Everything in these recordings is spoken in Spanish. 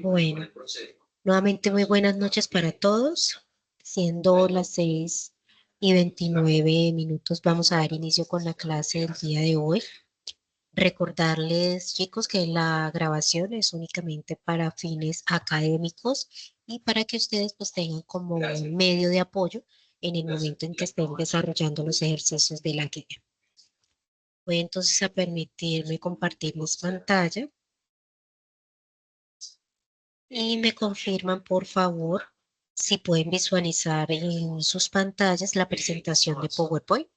Bueno, nuevamente muy buenas noches para todos. Siendo las 6:29, vamos a dar inicio con la clase del día de hoy. Recordarles, chicos, que la grabación es únicamente para fines académicos y para que ustedes pues tengan como un medio de apoyo en el momento en que estén desarrollando los ejercicios de la guía. Voy entonces a permitirme compartir mi pantalla y me confirman, por favor, si pueden visualizar en sus pantallas la presentación de PowerPoint.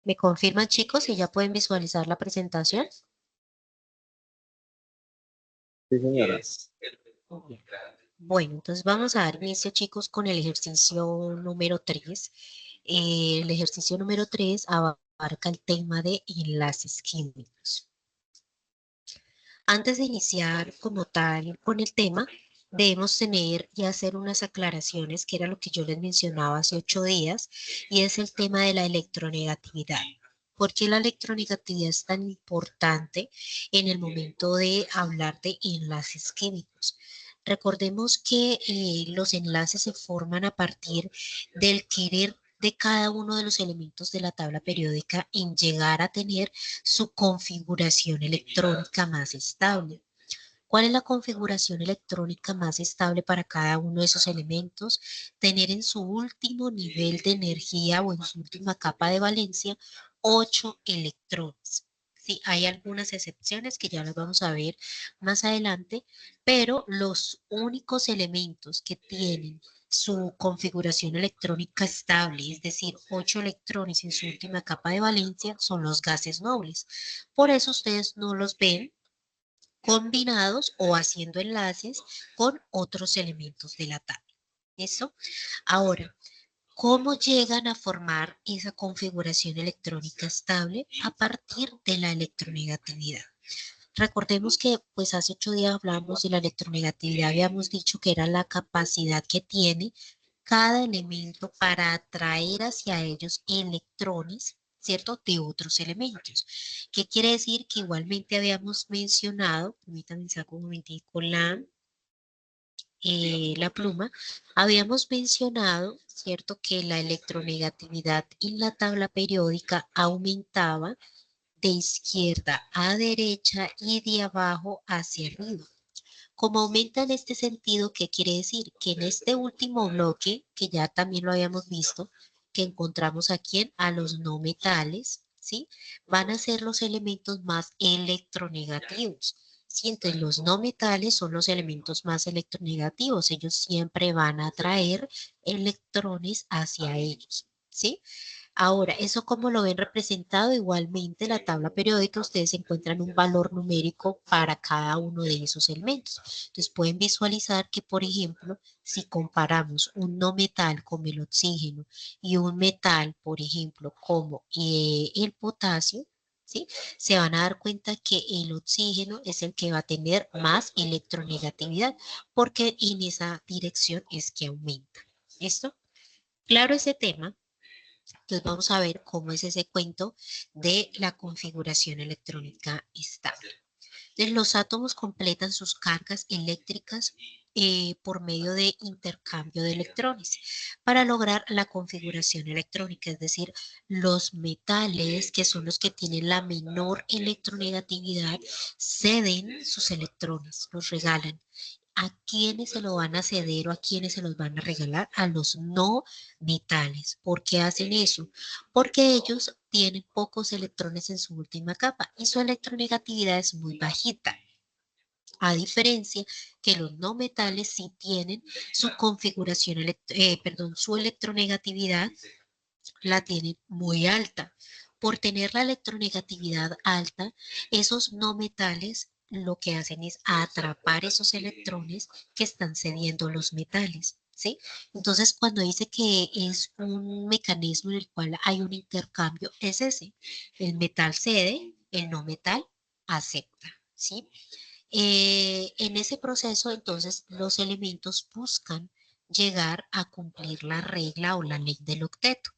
¿Me confirman, chicos, si ya pueden visualizar la presentación? Sí, señora. Bien. Bueno, entonces vamos a dar inicio, chicos, con el ejercicio número 3. El ejercicio número 3 abarca el tema de enlaces químicos. Antes de iniciar como tal con el tema, debemos tener y hacer unas aclaraciones, que era lo que yo les mencionaba hace 8 días, y es el tema de la electronegatividad. ¿Por qué la electronegatividad es tan importante en el momento de hablar de enlaces químicos? Recordemos que los enlaces se forman a partir del querer de cada uno de los elementos de la tabla periódica en llegar a tener su configuración electrónica más estable. ¿Cuál es la configuración electrónica más estable para cada uno de esos elementos? Tener en su último nivel de energía o en su última capa de valencia 8 electrones. Sí, hay algunas excepciones que ya las vamos a ver más adelante, pero los únicos elementos que tienen su configuración electrónica estable, es decir, 8 electrones en su última capa de valencia, son los gases nobles. Por eso ustedes no los ven combinados o haciendo enlaces con otros elementos de la tabla. ¿Listo? Ahora, ¿cómo llegan a formar esa configuración electrónica estable? A partir de la electronegatividad. Recordemos que pues hace 8 días hablamos de la electronegatividad, habíamos dicho que era la capacidad que tiene cada elemento para atraer hacia ellos electrones, ¿cierto? De otros elementos. ¿Qué quiere decir? Que igualmente habíamos mencionado, permítanme saco un momentico la pluma, habíamos mencionado, ¿cierto? Que la electronegatividad en la tabla periódica aumentaba de izquierda a derecha y de abajo hacia arriba. Como aumenta en este sentido, ¿qué quiere decir? Que en este último bloque, que ya también lo habíamos visto, que encontramos aquí a los no metales, ¿sí? Van a ser los elementos más electronegativos. ¿Sí? Entonces los no metales son los elementos más electronegativos. Ellos siempre van a atraer electrones hacia ellos, ¿sí? Ahora, ¿eso cómo lo ven representado? Igualmente, en la tabla periódica ustedes encuentran un valor numérico para cada uno de esos elementos. Entonces, pueden visualizar que, por ejemplo, si comparamos un no metal como el oxígeno y un metal, por ejemplo, como el potasio, ¿sí? Se van a dar cuenta que el oxígeno es el que va a tener más electronegatividad, porque en esa dirección es que aumenta. ¿Listo? Claro ese tema. Entonces vamos a ver cómo es ese cuento de la configuración electrónica estable. Entonces, los átomos completan sus cargas eléctricas por medio de intercambio de electrones para lograr la configuración electrónica, es decir, los metales, que son los que tienen la menor electronegatividad, ceden sus electrones, los regalan. ¿A quiénes se lo van a ceder o a quiénes se los van a regalar? A los no metales. ¿Por qué hacen eso? Porque ellos tienen pocos electrones en su última capa y su electronegatividad es muy bajita. A diferencia que los no metales sí tienen su configuración, perdón, su electronegatividad la tienen muy alta. Por tener la electronegatividad alta, esos no metales lo que hacen es atrapar esos electrones que están cediendo los metales, ¿sí? Entonces, cuando dice que es un mecanismo en el cual hay un intercambio, es ese. El metal cede, el no metal acepta, ¿sí? En ese proceso, entonces, los elementos buscan llegar a cumplir la regla o la ley del octeto.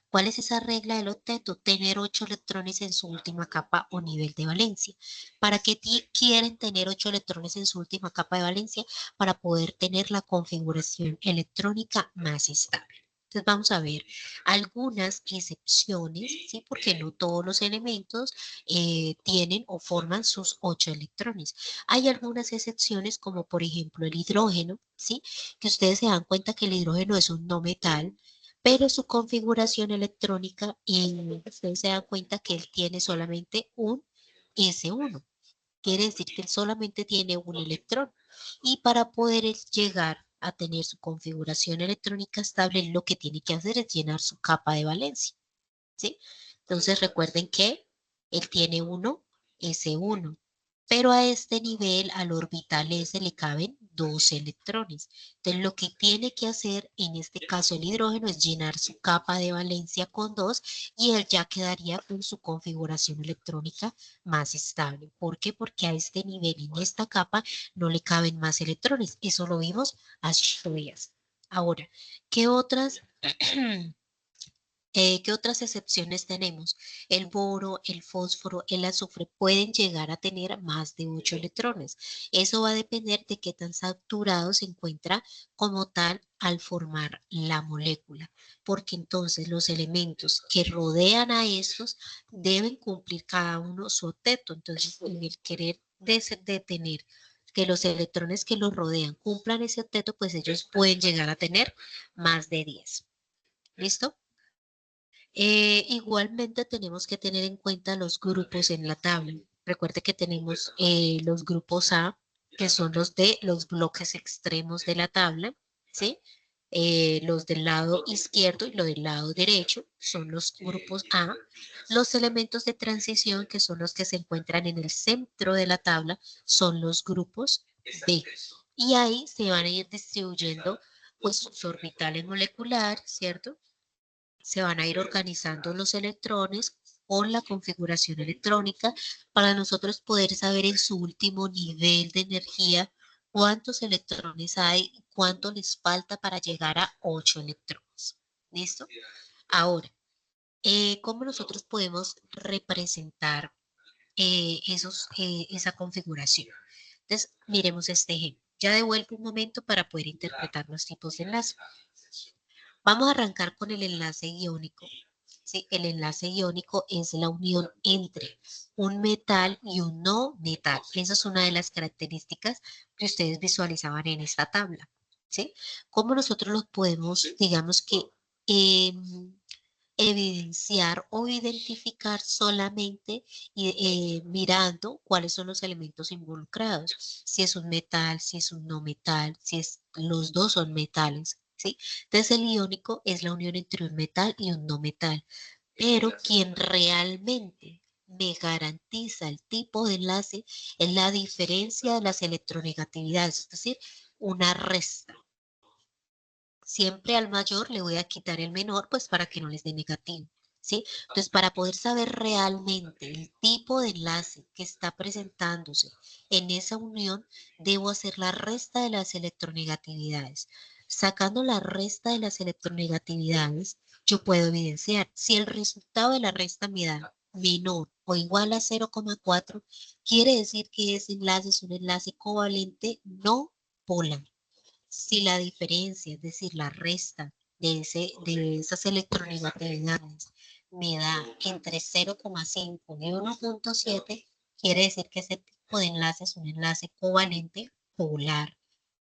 ¿Cuál es esa regla del octeto? Tener 8 electrones en su última capa o nivel de valencia. ¿Para qué quieren tener 8 electrones en su última capa de valencia? Para poder tener la configuración electrónica más estable. Entonces vamos a ver algunas excepciones, ¿sí? Porque no todos los elementos tienen o forman sus 8 electrones. Hay algunas excepciones como por ejemplo el hidrógeno, ¿sí? Que ustedes se dan cuenta que el hidrógeno es un no metal, pero su configuración electrónica, y ustedes se dan cuenta que él tiene solamente un S1. Quiere decir que él solamente tiene un electrón. Y para poder él llegar a tener su configuración electrónica estable, él lo que tiene que hacer es llenar su capa de valencia, ¿sí? Entonces recuerden que él tiene uno S1, pero a este nivel, al orbital S, le caben 2 electrones. Entonces lo que tiene que hacer, en este caso el hidrógeno, es llenar su capa de valencia con 2 y él ya quedaría con su configuración electrónica más estable. ¿Por qué? Porque a este nivel, en esta capa, no le caben más electrones. Eso lo vimos hace días. Ahora, ¿qué otras ¿qué otras excepciones tenemos? El boro, el fósforo, el azufre pueden llegar a tener más de 8 electrones. Eso va a depender de qué tan saturado se encuentra como tal al formar la molécula, porque entonces los elementos que rodean a estos deben cumplir cada uno su octeto. Entonces, en el querer de tener que los electrones que los rodean cumplan ese octeto, pues ellos pueden llegar a tener más de 10. ¿Listo? Igualmente tenemos que tener en cuenta los grupos en la tabla. Recuerde que tenemos los grupos A, que son los de los bloques extremos de la tabla, ¿sí? Los del lado izquierdo y los del lado derecho son los grupos A. Los elementos de transición, que son los que se encuentran en el centro de la tabla, son los grupos B. Y ahí se van a ir distribuyendo pues sus orbitales moleculares, ¿cierto? Se van a ir organizando los electrones con la configuración electrónica para nosotros poder saber en su último nivel de energía cuántos electrones hay y cuánto les falta para llegar a 8 electrones. ¿Listo? Ahora, ¿cómo nosotros podemos representar esa configuración? Entonces, miremos este ejemplo. Ya devuelvo un momento para poder interpretar los tipos de enlace. Vamos a arrancar con el enlace iónico. ¿Sí? El enlace iónico es la unión entre un metal y un no metal. Esa es una de las características que ustedes visualizaban en esta tabla. ¿Sí? ¿Cómo nosotros los podemos, digamos que, evidenciar o identificar solamente mirando cuáles son los elementos involucrados? Si es un metal, si es un no metal, si es, los dos son metales. ¿Sí? Entonces el iónico es la unión entre un metal y un no metal, pero quien realmente me garantiza el tipo de enlace es la diferencia de las electronegatividades, es decir, una resta. Siempre al mayor le voy a quitar el menor, pues para que no les dé negativo, ¿sí? Entonces, para poder saber realmente el tipo de enlace que está presentándose en esa unión, debo hacer la resta de las electronegatividades. Sacando la resta de las electronegatividades, yo puedo evidenciar si el resultado de la resta me da menor o igual a 0,4, quiere decir que ese enlace es un enlace covalente no polar. Si la diferencia, es decir, la resta de esas electronegatividades me da entre 0,5 y 1,7, quiere decir que ese tipo de enlace es un enlace covalente polar.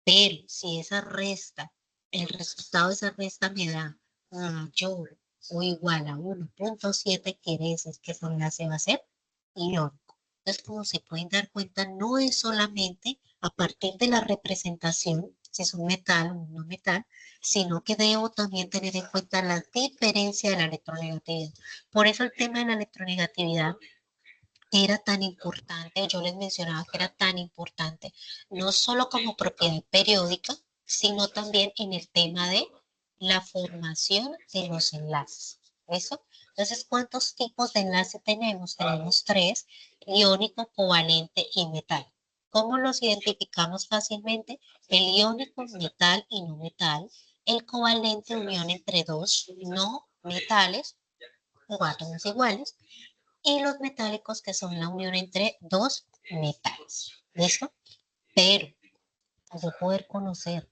Pero si esa resta, el resultado de esa resta me da mayor o igual a 1,7, quiere decir que ese enlace va a ser iónico. Entonces, como se pueden dar cuenta, no es solamente a partir de la representación, si es un metal o un no metal, sino que debo también tener en cuenta la diferencia de la electronegatividad. Por eso el tema de la electronegatividad era tan importante, yo les mencionaba que era tan importante, no solo como propiedad periódica, sino también en el tema de la formación de los enlaces. ¿Eso? Entonces, ¿cuántos tipos de enlace tenemos? Tenemos tres: iónico, covalente y metal. ¿Cómo los identificamos fácilmente? El iónico, metal y no metal. El covalente, unión entre dos no metales o átomos iguales, y los metálicos, que son la unión entre dos metales. ¿Listo? Pero para poder conocer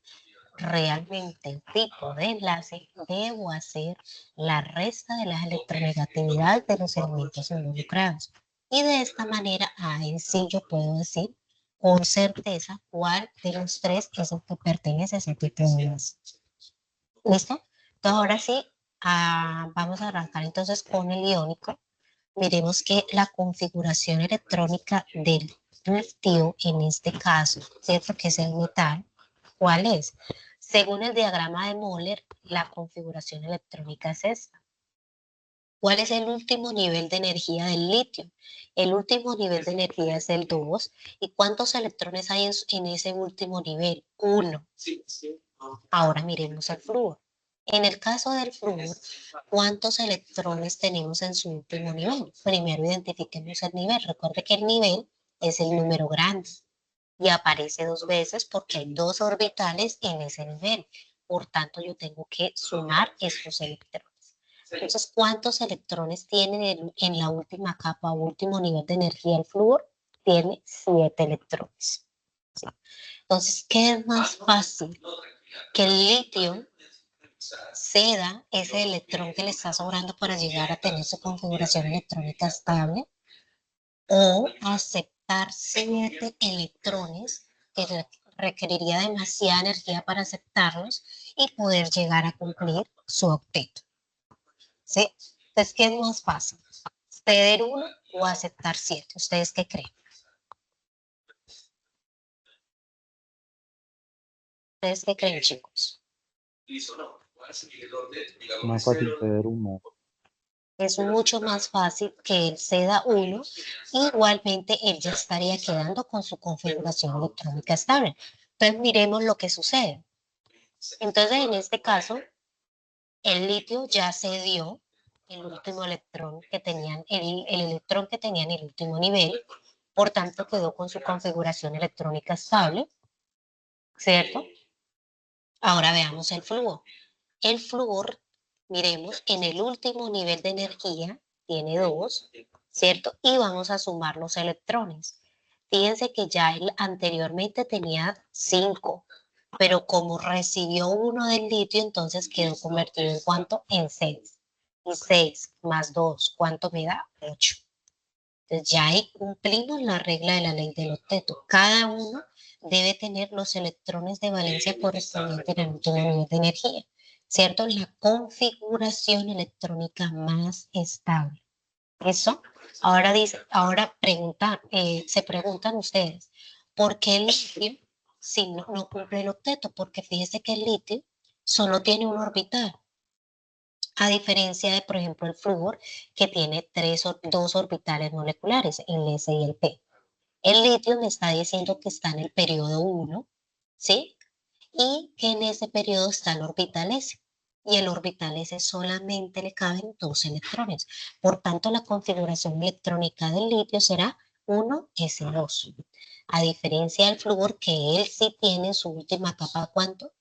realmente el tipo de enlace, debo hacer la resta de las electronegatividades de los elementos involucrados. Y de esta manera, ahí sí yo puedo decir con certeza cuál de los tres es el que pertenece a ese tipo de enlace. ¿Listo? Entonces, ahora sí, vamos a arrancar entonces con el iónico. Miremos que la configuración electrónica del litio, en este caso, ¿cierto? Que es el metal, ¿cuál es? Según el diagrama de Moller, la configuración electrónica es esta. ¿Cuál es el último nivel de energía del litio? El último nivel de energía es el 2. ¿Y cuántos electrones hay en ese último nivel? 1. Ahora miremos el flúor. En el caso del flúor, ¿cuántos electrones tenemos en su último nivel? Primero identifiquemos el nivel. Recuerde que el nivel es el número grande y aparece dos veces porque hay dos orbitales en ese nivel. Por tanto, yo tengo que sumar estos electrones. Entonces, ¿cuántos electrones tiene en la última capa o último nivel de energía el flúor? Tiene 7 electrones. ¿Sí? Entonces, ¿qué es más fácil? Que el litio ceda ese electrón que le está sobrando para llegar a tener su configuración electrónica estable, o aceptar 7 electrones que requeriría demasiada energía para aceptarlos y poder llegar a cumplir su octeto. ¿Sí? Entonces, ¿qué es más fácil? ¿Ceder uno o aceptar 7? ¿Ustedes qué creen? ¿Ustedes qué creen, chicos? Más fácil ceder uno. Es mucho más fácil que él ceda uno. Igualmente, él ya estaría quedando con su configuración electrónica estable. Entonces, miremos lo que sucede. Entonces, en este caso, el litio ya cedió el último electrón que tenían, el electrón que tenía en el último nivel, por tanto quedó con su configuración electrónica estable, ¿cierto? Ahora veamos el flúor. El flúor, miremos, en el último nivel de energía tiene 2, ¿cierto? Y vamos a sumar los electrones. Fíjense que ya él anteriormente tenía 5, pero como recibió uno del litio, entonces quedó convertido en ¿cuánto? En 6. Y 6 más 2, ¿cuánto me da? 8. Entonces ya ahí cumplimos la regla de la ley del octeto. Cada uno debe tener los electrones de valencia correspondientes en el último nivel de energía, ¿cierto? La configuración electrónica más estable. Eso. Ahora dice, se preguntan ustedes, ¿por qué el litio si no cumple el octeto? Porque fíjese que el litio solo tiene un orbital, a diferencia de, por ejemplo, el flúor, que tiene dos orbitales moleculares, el S y el P. El litio me está diciendo que está en el periodo 1, ¿sí? Y que en ese periodo está el orbital S. Y el orbital S solamente le caben 2 electrones. Por tanto, la configuración electrónica del litio será 1s2. A diferencia del flúor, que él sí tiene en su última capa, ¿cuánto?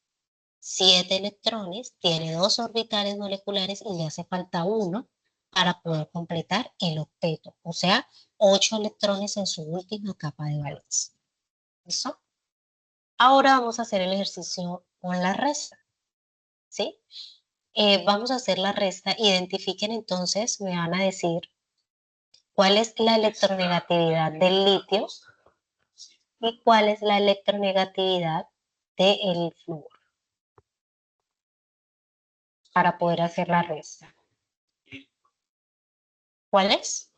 7 electrones, tiene 2 orbitales moleculares y le hace falta uno para poder completar el octeto, o sea, 8 electrones en su última capa de valencia. ¿Listo? Ahora vamos a hacer el ejercicio con la resta, ¿sí? Vamos a hacer la resta. Identifiquen entonces, me van a decir cuál es la electronegatividad del litio y cuál es la electronegatividad del flúor para poder hacer la resta. ¿Cuál es?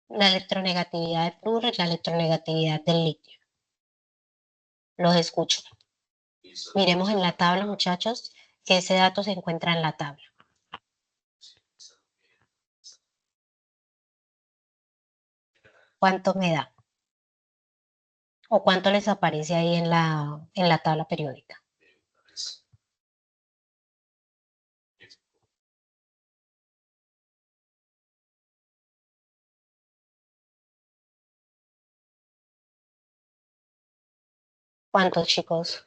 La electronegatividad del flúor y la electronegatividad del litio. Los escucho. Miremos en la tabla, muchachos, que ese dato se encuentra en la tabla. ¿Cuánto me da? ¿O cuánto les aparece ahí en la tabla periódica? ¿Cuántos, chicos?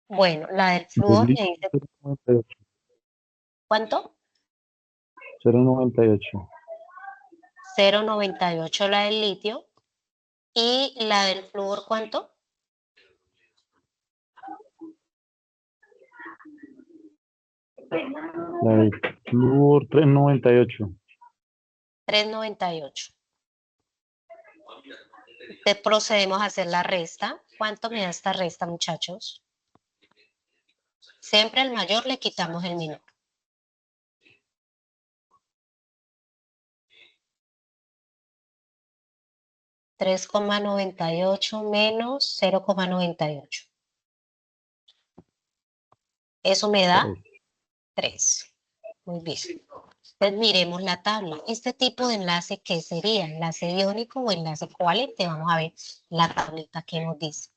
Bueno, la del Del flúor me litio dice, 0,98. ¿cuánto? 0,98. 0,98 la del litio. ¿Y la del flúor cuánto? La del flúor 3,98. 3,98. Entonces procedemos a hacer la resta. ¿Cuánto me da esta resta, muchachos? Siempre al mayor le quitamos el menor. 3,98 menos 0,98. Eso me da 3. Muy bien. Entonces miremos la tabla. Este tipo de enlace, ¿qué sería? ¿Enlace iónico o enlace covalente? Vamos a ver la tablita que nos dice.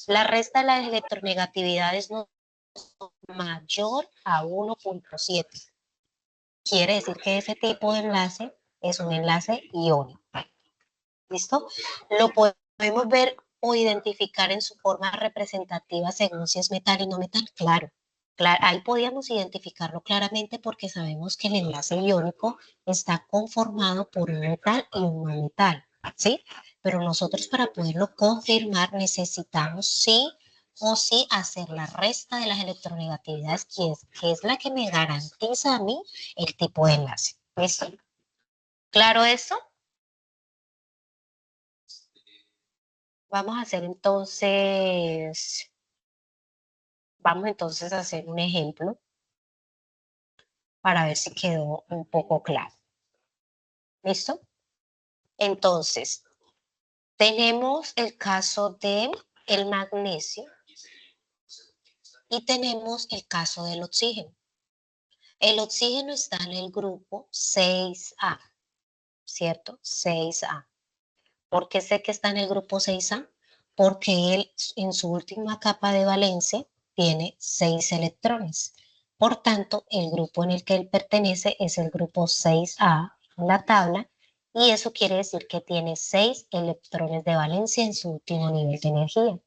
La resta de las electronegatividades no es mayor a 1,7. Quiere decir que ese tipo de enlace es un enlace iónico. ¿Listo? Lo podemos ver o identificar en su forma representativa según si es metal y no metal. Claro, ahí podíamos identificarlo claramente porque sabemos que el enlace iónico está conformado por un metal y un no metal, ¿sí? Pero nosotros para poderlo confirmar necesitamos sí o sí hacer la resta de las electronegatividades, que es la que me garantiza a mí el tipo de enlace. ¿Listo? ¿Claro eso? Vamos a hacer entonces, vamos entonces a hacer un ejemplo para ver si quedó un poco claro. ¿Listo? Entonces, tenemos el caso de el magnesio y tenemos el caso del oxígeno. El oxígeno está en el grupo 6A, ¿cierto? 6A. ¿Por qué sé que está en el grupo 6A? Porque él en su última capa de valencia tiene 6 electrones. Por tanto, el grupo en el que él pertenece es el grupo 6A en la tabla y eso quiere decir que tiene 6 electrones de valencia en su último nivel de energía.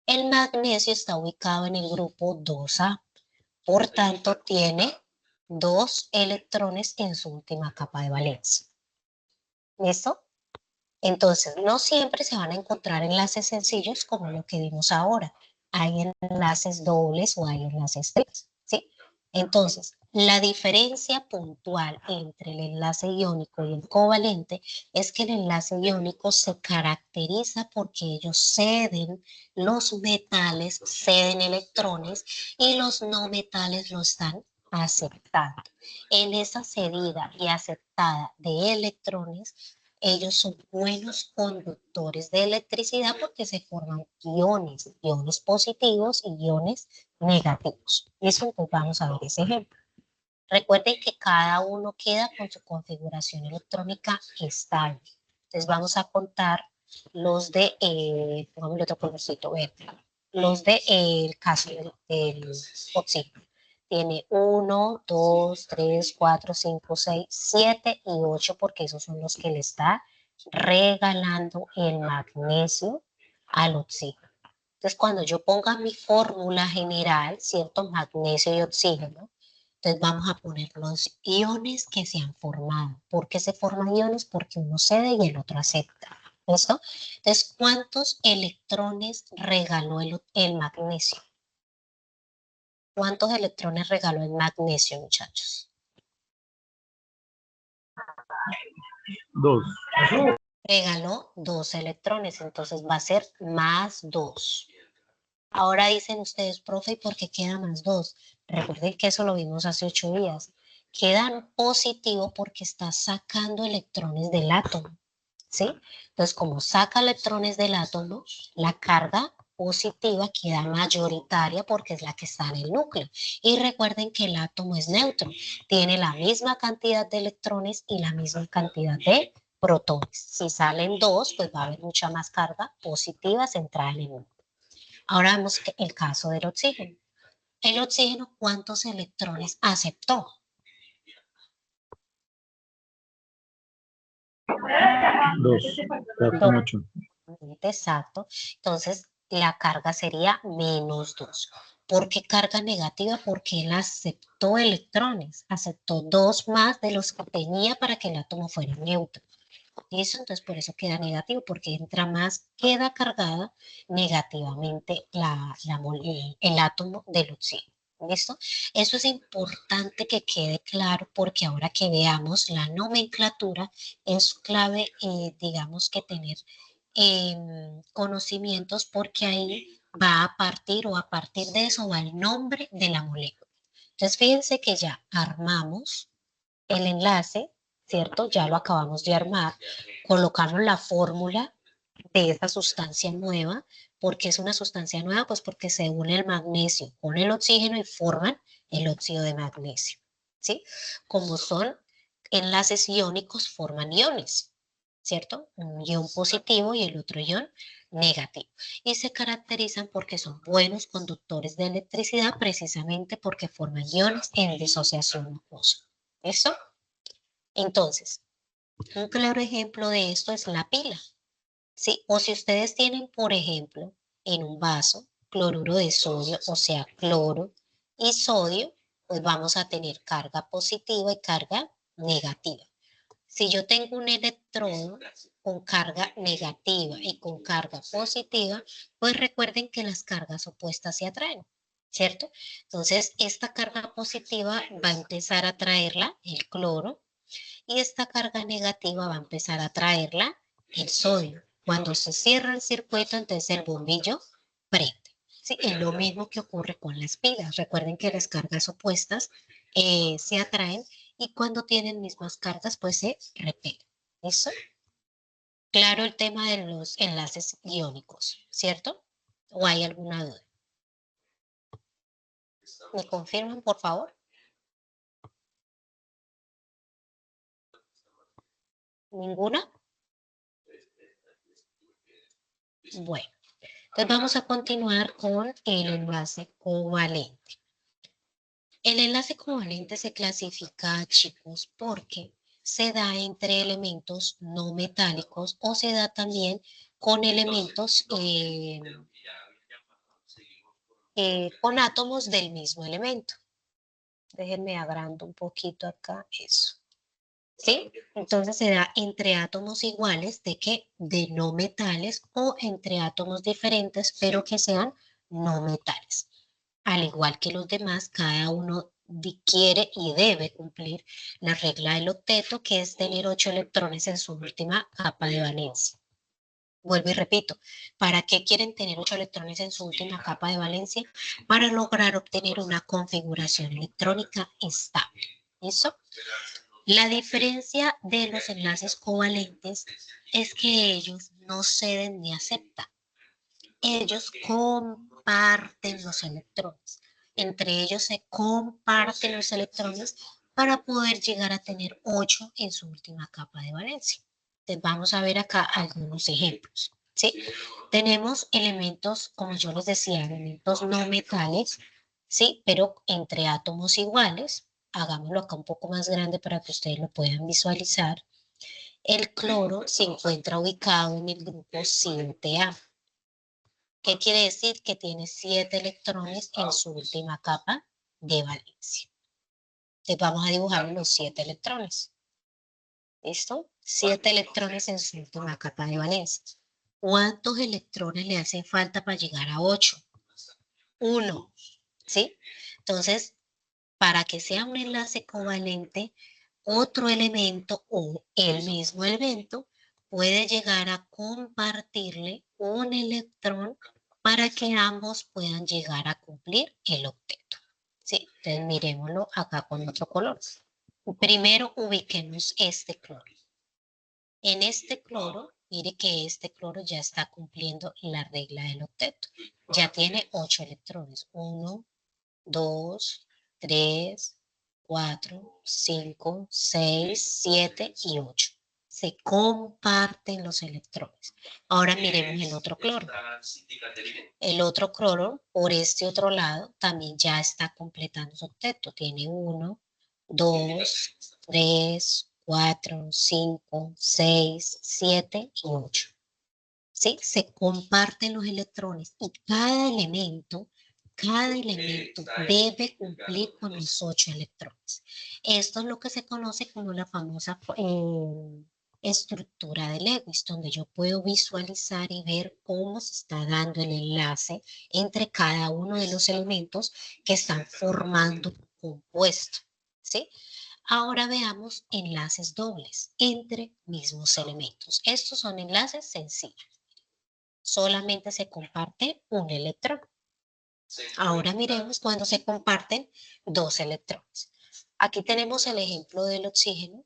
El magnesio está ubicado en el grupo 2A, por tanto tiene 2 electrones en su última capa de valencia. ¿Listo? Entonces, no siempre se van a encontrar enlaces sencillos como lo que vimos ahora. Hay enlaces dobles o hay enlaces triples, ¿sí? Entonces, la diferencia puntual entre el enlace iónico y el covalente es que el enlace iónico se caracteriza porque ellos ceden, los metales ceden electrones y los no metales lo están aceptando. En esa cedida y aceptada de electrones, ellos son buenos conductores de electricidad porque se forman iones positivos y iones negativos. Eso entonces vamos a ver ese ejemplo. Recuerden que cada uno queda con su configuración electrónica estable. Entonces vamos a contar los de, pongámosle otro colorcito verde, los de el caso del oxígeno. Tiene 1, 2, 3, 4, 5, 6, 7 y 8 porque esos son los que le está regalando el magnesio al oxígeno. Entonces, cuando yo ponga mi fórmula general, ¿cierto? Magnesio y oxígeno, entonces vamos a poner los iones que se han formado. ¿Por qué se forman iones? Porque uno cede y el otro acepta. ¿Listo? Entonces, ¿cuántos electrones regaló el magnesio? ¿Cuántos electrones regaló el magnesio, muchachos? 2. Regaló 2 electrones, entonces va a ser más 2. Ahora dicen ustedes, profe, ¿y por qué queda más 2? Recuerden que eso lo vimos hace 8 días. Quedan positivo porque está sacando electrones del átomo, ¿sí? Entonces, como saca electrones del átomo, la carga positiva queda mayoritaria porque es la que está en el núcleo. Y recuerden que el átomo es neutro, tiene la misma cantidad de electrones y la misma cantidad de protones. Si salen 2, pues va a haber mucha más carga positiva centrada en el núcleo. Ahora vemos el caso del oxígeno. El oxígeno, ¿cuántos electrones aceptó? 2. Queda con 8. Exacto. Entonces, la carga sería menos 2. ¿Por qué carga negativa? Porque él aceptó electrones, aceptó 2 más de los que tenía para que el átomo fuera neutro. Eso, entonces por eso queda negativo, porque entra más, queda cargada negativamente el átomo del oxígeno. ¿Listo? Eso es importante que quede claro porque ahora que veamos la nomenclatura es clave, digamos que tener conocimientos porque ahí va a partir o a partir de eso va el nombre de la molécula. Entonces fíjense que ya armamos el enlace, ¿cierto? Ya lo acabamos de armar, colocamos la fórmula de esa sustancia nueva. ¿Por qué es una sustancia nueva? Pues porque se une el magnesio con el oxígeno y forman el óxido de magnesio, ¿sí? Como son enlaces iónicos, forman iones, ¿cierto? Un ion positivo y el otro ion negativo. Y se caracterizan porque son buenos conductores de electricidad precisamente porque forman iones en disociación acuosa. ¿Eso? Entonces, un claro ejemplo de esto es la pila, ¿sí? O si ustedes tienen, por ejemplo, en un vaso cloruro de sodio, o sea, cloro y sodio, pues vamos a tener carga positiva y carga negativa. Si yo tengo un electrodo con carga negativa y con carga positiva, pues recuerden que las cargas opuestas se atraen, ¿cierto? Entonces, esta carga positiva va a empezar a traerla el cloro y esta carga negativa va a empezar a traerla el sodio. Cuando se cierra el circuito, entonces el bombillo prende. Sí, es lo mismo que ocurre con las pilas. Recuerden que las cargas opuestas se atraen y cuando tienen mismas cargas, pues se repelen. ¿Eso? Claro el tema de los enlaces iónicos, ¿cierto? ¿O hay alguna duda? ¿Me confirman, por favor? ¿Ninguna? Bueno, entonces vamos a continuar con el enlace covalente. El enlace covalente se clasifica, chicos, porque se da entre elementos no metálicos o se da también con elementos con átomos del mismo elemento. Déjenme agrando un poquito acá eso. ¿Sí? Entonces se da entre átomos iguales de que de no metales o entre átomos diferentes pero que sean no metales. Al igual que los demás, cada uno quiere y debe cumplir la regla del octeto, que es tener 8 electrones en su última capa de valencia. Vuelvo y repito, ¿para qué quieren tener 8 electrones en su última capa de valencia? Para lograr obtener una configuración electrónica estable. ¿Eso? La diferencia de los enlaces covalentes es que ellos no ceden ni aceptan. Ellos comparten los electrones. Entre ellos se comparten los electrones para poder llegar a tener 8 en su última capa de valencia. Entonces vamos a ver acá algunos ejemplos. ¿Sí? Tenemos elementos, como yo les decía, elementos no metales, ¿sí? Pero entre átomos iguales. Hagámoslo acá un poco más grande para que ustedes lo puedan visualizar. El cloro se encuentra ubicado en el grupo 7A. ¿Qué quiere decir? Que tiene 7 electrones en su última capa de valencia. Entonces vamos a dibujar los 7 electrones. ¿Listo? 7 electrones en su última capa de valencia. ¿Cuántos electrones le hacen falta para llegar a 8? 1. ¿Sí? Entonces, para que sea un enlace covalente, otro elemento o el mismo elemento puede llegar a compartirle un electrón para que ambos puedan llegar a cumplir el octeto. ¿Sí? Entonces miremoslo acá con otro color. Primero ubiquemos este cloro. En este cloro, mire que este cloro ya está cumpliendo la regla del octeto. Ya tiene 8 electrones. 1, 2, 3, 4, 5, 6, 7 y 8. Se comparten los electrones. Ahora miremos el otro cloro. El otro cloro, por este otro lado, también ya está completando su octeto. Tiene 1, 2, 3, 4, 5, 6, 7 y 8. ¿Sí? Se comparten los electrones y cada elemento cada elemento debe cumplir con los 8 electrones. Esto es lo que se conoce como la famosa estructura de Lewis, donde yo puedo visualizar y ver cómo se está dando el enlace entre cada uno de los elementos que están formando un compuesto, ¿sí? Ahora veamos enlaces dobles entre mismos elementos. Estos son enlaces sencillos. Solamente se comparte un electrón. Ahora miremos cuando se comparten dos electrones. Aquí tenemos el ejemplo del oxígeno.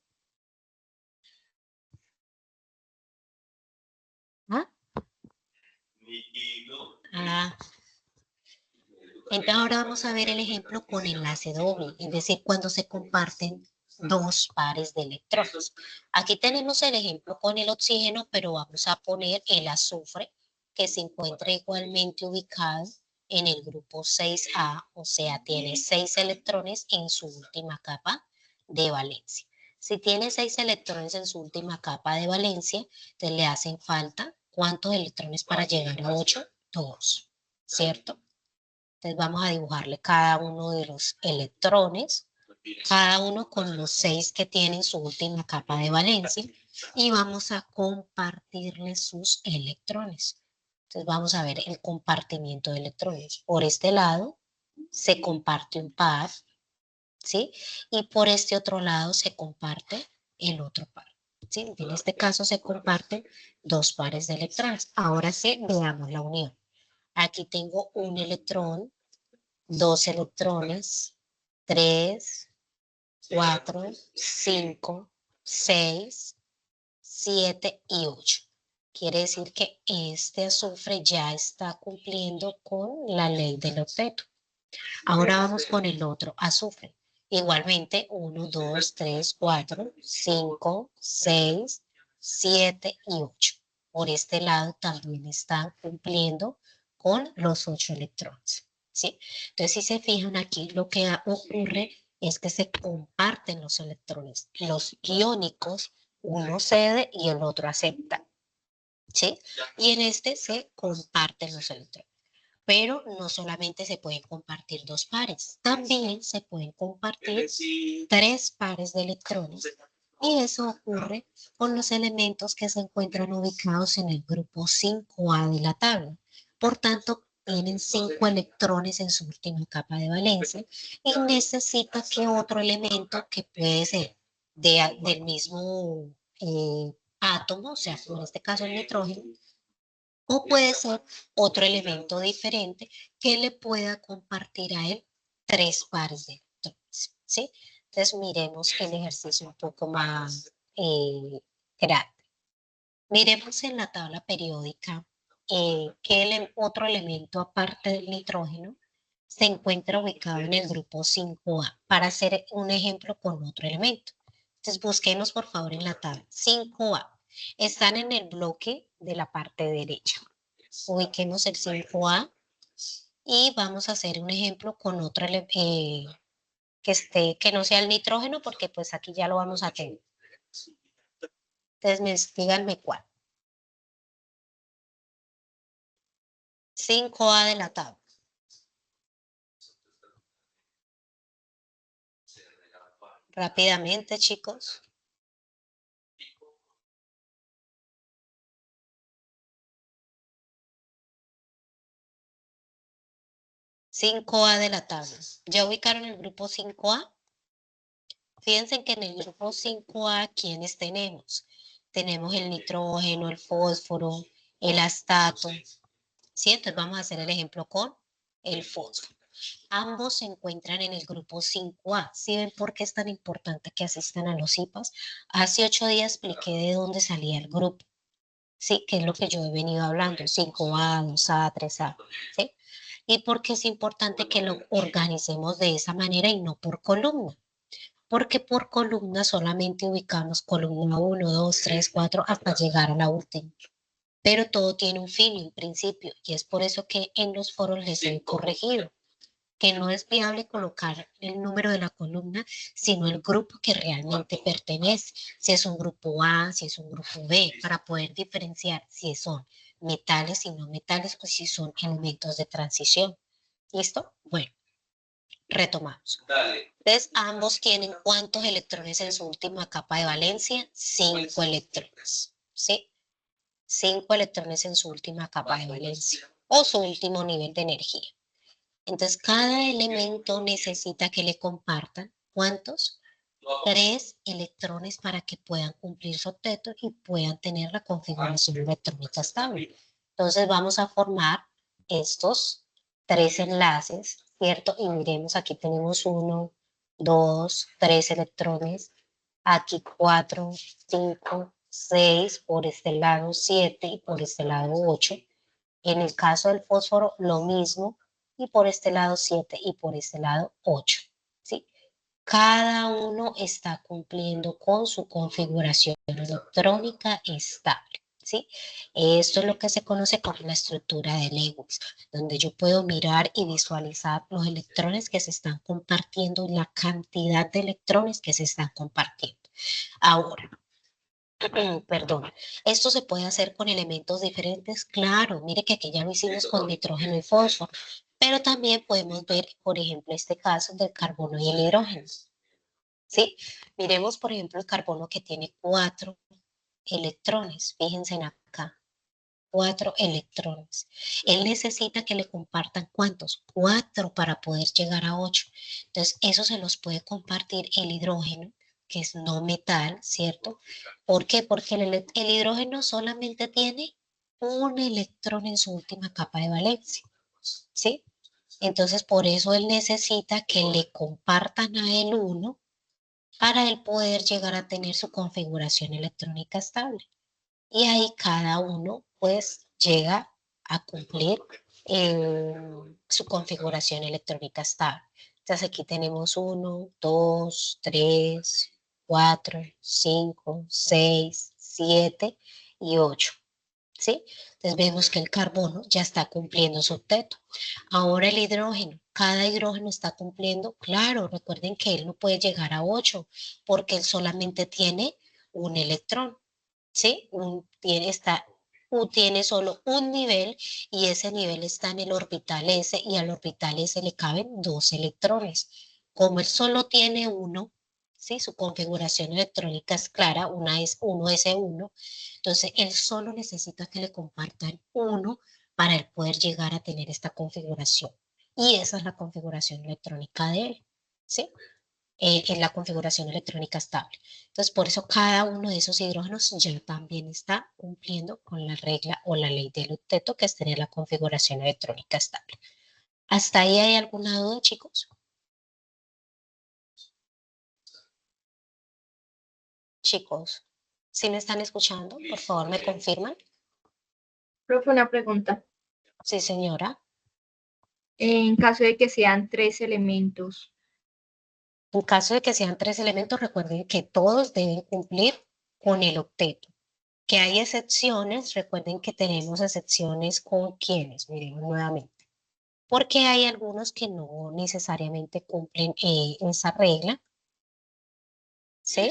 ¿Ah? Entonces ahora vamos a ver el ejemplo con enlace doble, es decir, cuando se comparten dos pares de electrones. Aquí tenemos el ejemplo con el oxígeno, pero vamos a poner el azufre, que se encuentra igualmente ubicado en el grupo 6A, o sea, tiene 6 electrones en su última capa de valencia. Si tiene 6 electrones en su última capa de valencia, entonces le hacen falta, ¿cuántos electrones para llegar a 8? 2, ¿cierto? Entonces vamos a dibujarle cada uno de los electrones, cada uno con los 6 que tienen su última capa de valencia, y vamos a compartirle sus electrones. Entonces vamos a ver el compartimiento de electrones. Por este lado se comparte un par, ¿sí? Y por este otro lado se comparte el otro par, ¿sí? En este caso se comparten dos pares de electrones. Ahora sí, veamos la unión. Aquí tengo un electrón, dos electrones, 3, 4, 5, 6, 7 y 8. Quiere decir que este azufre ya está cumpliendo con la ley del octeto. Ahora vamos con el otro azufre. Igualmente 1, 2, 3, 4, 5, 6, 7 y 8. Por este lado también están cumpliendo con los 8 electrones, ¿sí? Entonces, si se fijan aquí, lo que ocurre es que se comparten los electrones. Los iónicos, uno cede y el otro acepta, ¿sí? Y en este se comparten los electrones. Pero no solamente se pueden compartir dos pares, también se pueden compartir tres pares de electrones. Y eso ocurre con los elementos que se encuentran ubicados en el grupo 5A de la tabla. Por tanto, tienen 5 electrones en su última capa de valencia y necesita que otro elemento que puede ser del mismo átomo, o sea, en este caso el nitrógeno, o puede ser otro elemento diferente que le pueda compartir a él tres pares de electrones, ¿sí? Entonces miremos el ejercicio un poco más grande. Miremos en la tabla periódica que otro elemento aparte del nitrógeno se encuentra ubicado en el grupo 5A para hacer un ejemplo con otro elemento. Entonces busquemos por favor en la tabla 5A. Están en el bloque de la parte derecha. Ubiquemos el 5A y vamos a hacer un ejemplo con otro que no sea el nitrógeno, porque pues aquí ya lo vamos a tener. Entonces díganme cuál. 5A de la tabla. Rápidamente, chicos. ¿5A de la tabla? ¿Ya ubicaron el grupo 5A? Fíjense que en el grupo 5A, ¿quiénes tenemos? Tenemos el nitrógeno, el fósforo, el astato. ¿Sí? Entonces vamos a hacer el ejemplo con el fósforo. Ambos se encuentran en el grupo 5A. ¿Sí ven por qué es tan importante que asistan a los IPAs? Hace 8 días expliqué de dónde salía el grupo. Sí, que es lo que yo he venido hablando, 5A, 2A, 3A, ¿sí? Y por qué es importante que lo organicemos de esa manera y no por columna. Porque por columna solamente ubicamos columna 1, 2, 3, 4 hasta llegar a la última. Pero todo tiene un fin y un principio, y es por eso que en los foros les he corregido que no es viable colocar el número de la columna, sino el grupo que realmente pertenece, si es un grupo A, si es un grupo B, para poder diferenciar si son metales y no metales o si son elementos de transición. ¿Listo? Bueno, retomamos. Entonces, ambos tienen ¿cuántos electrones en su última capa de valencia? 5 electrones, ¿sí? 5 electrones en su última capa de valencia o su último nivel de energía. Entonces, cada elemento necesita que le compartan ¿cuántos? 3 electrones para que puedan cumplir su octeto y puedan tener la configuración electrónica estable. Entonces, vamos a formar estos 3 enlaces, ¿cierto? Y miremos, aquí tenemos 1, 2, 3 electrones, aquí 4, 5, 6, por este lado 7 y por este lado 8. En el caso del fósforo, lo mismo, y por este lado 7 y por este lado 8, ¿sí? Cada uno está cumpliendo con su configuración electrónica estable, ¿sí? Esto es lo que se conoce como la estructura de Lewis, donde yo puedo mirar y visualizar los electrones que se están compartiendo y la cantidad de electrones que se están compartiendo. Ahora, perdón, esto se puede hacer con elementos diferentes, claro, mire que aquí ya lo hicimos con nitrógeno y fósforo, pero también podemos ver, por ejemplo, este caso del carbono y el hidrógeno, ¿sí? Miremos, por ejemplo, el carbono que tiene 4 electrones, fíjense en acá, 4 electrones. Él necesita que le compartan ¿cuántos? 4 para poder llegar a 8. Entonces, eso se los puede compartir el hidrógeno, que es no metal, ¿cierto? ¿Por qué? Porque el hidrógeno solamente tiene un electrón en su última capa de valencia, ¿sí? Entonces, por eso él necesita que le compartan a él uno para él poder llegar a tener su configuración electrónica estable. Y ahí cada uno pues llega a cumplir su configuración electrónica estable. Entonces aquí tenemos 1, 2, 3, 4, 5, 6, 7 y 8. ¿Sí? Entonces vemos que el carbono ya está cumpliendo su octeto. Ahora el hidrógeno, cada hidrógeno está cumpliendo, claro, recuerden que él no puede llegar a 8 porque él solamente tiene un electrón, ¿sí? Tiene solo un nivel y ese nivel está en el orbital S y al orbital S le caben 2 electrones. Como él solo tiene uno, ¿sí? Su configuración electrónica es clara, una es 1s1, entonces él solo necesita que le compartan uno para él poder llegar a tener esta configuración. Y esa es la configuración electrónica de él, ¿sí? En la configuración electrónica estable. Entonces, por eso cada uno de esos hidrógenos ya también está cumpliendo con la regla o la ley del octeto, que es tener la configuración electrónica estable. ¿Hasta ahí hay alguna duda, chicos? Chicos, ¿sí me están escuchando? Por favor, ¿me confirman? Profe, una pregunta. Sí, señora. En caso de que sean 3 elementos, En caso de que sean 3 elementos, recuerden que todos deben cumplir con el octeto. Que hay excepciones, recuerden que tenemos excepciones con quienes, miremos nuevamente. Porque hay algunos que no necesariamente cumplen esa regla, ¿sí?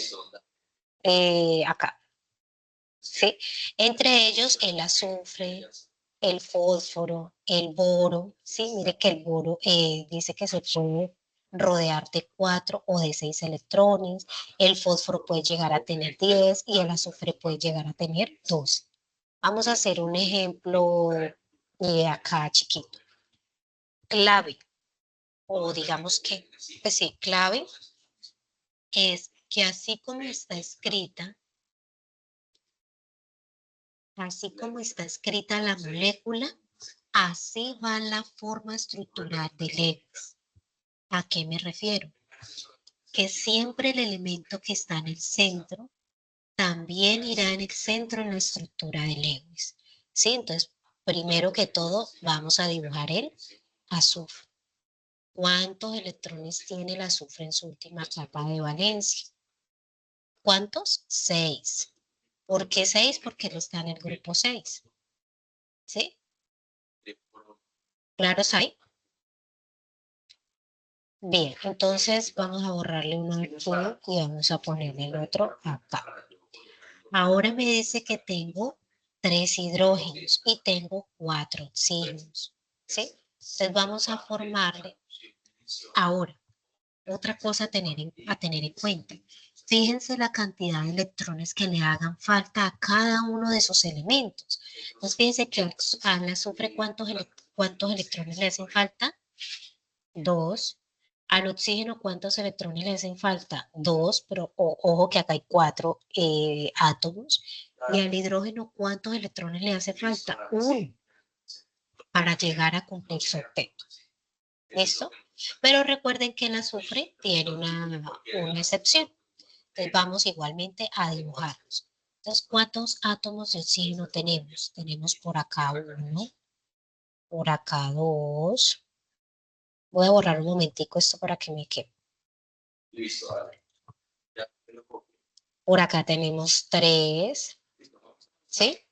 Acá, ¿sí? Entre ellos el azufre, el fósforo, el boro, ¿sí? Mire que el boro dice que se puede rodear de 4 o de 6 electrones, el fósforo puede llegar a tener 10 y el azufre puede llegar a tener 12. Vamos a hacer un ejemplo acá chiquito. Clave, o digamos que, pues sí, clave es que así como está escrita la molécula, así va la forma estructural de Lewis. ¿A qué me refiero? Que siempre el elemento que está en el centro también irá en el centro en la estructura de Lewis. ¿Sí? Entonces, primero que todo, vamos a dibujar el azufre. ¿Cuántos electrones tiene el azufre en su última capa de valencia? ¿Cuántos? 6. ¿Por qué 6? Porque él está en el grupo 6. ¿Sí? ¿Claro, Sai? Bien, entonces vamos a borrarle uno aquí y vamos a ponerle el otro acá. Ahora me dice que tengo 3 hidrógenos y tengo 4 oxígenos, ¿sí? Entonces vamos a formarle ahora. Otra cosa a tener en cuenta. Fíjense la cantidad de electrones que le hagan falta a cada uno de esos elementos. Entonces fíjense que al azufre, ¿cuántos electrones le hacen falta? 2. Al oxígeno, ¿cuántos electrones le hacen falta? 2, pero ojo que acá hay 4 átomos. Y al hidrógeno, ¿cuántos electrones le hace falta? 1 para llegar a cumplir su octeto. ¿Listo? Pero recuerden que el azufre tiene una excepción. Entonces vamos igualmente a dibujarlos. Entonces, ¿cuántos átomos de oxígeno tenemos? Tenemos por acá 1, por acá 2. Voy a borrar un momentico esto para que me quede. Listo, Por acá tenemos 3, ¿sí?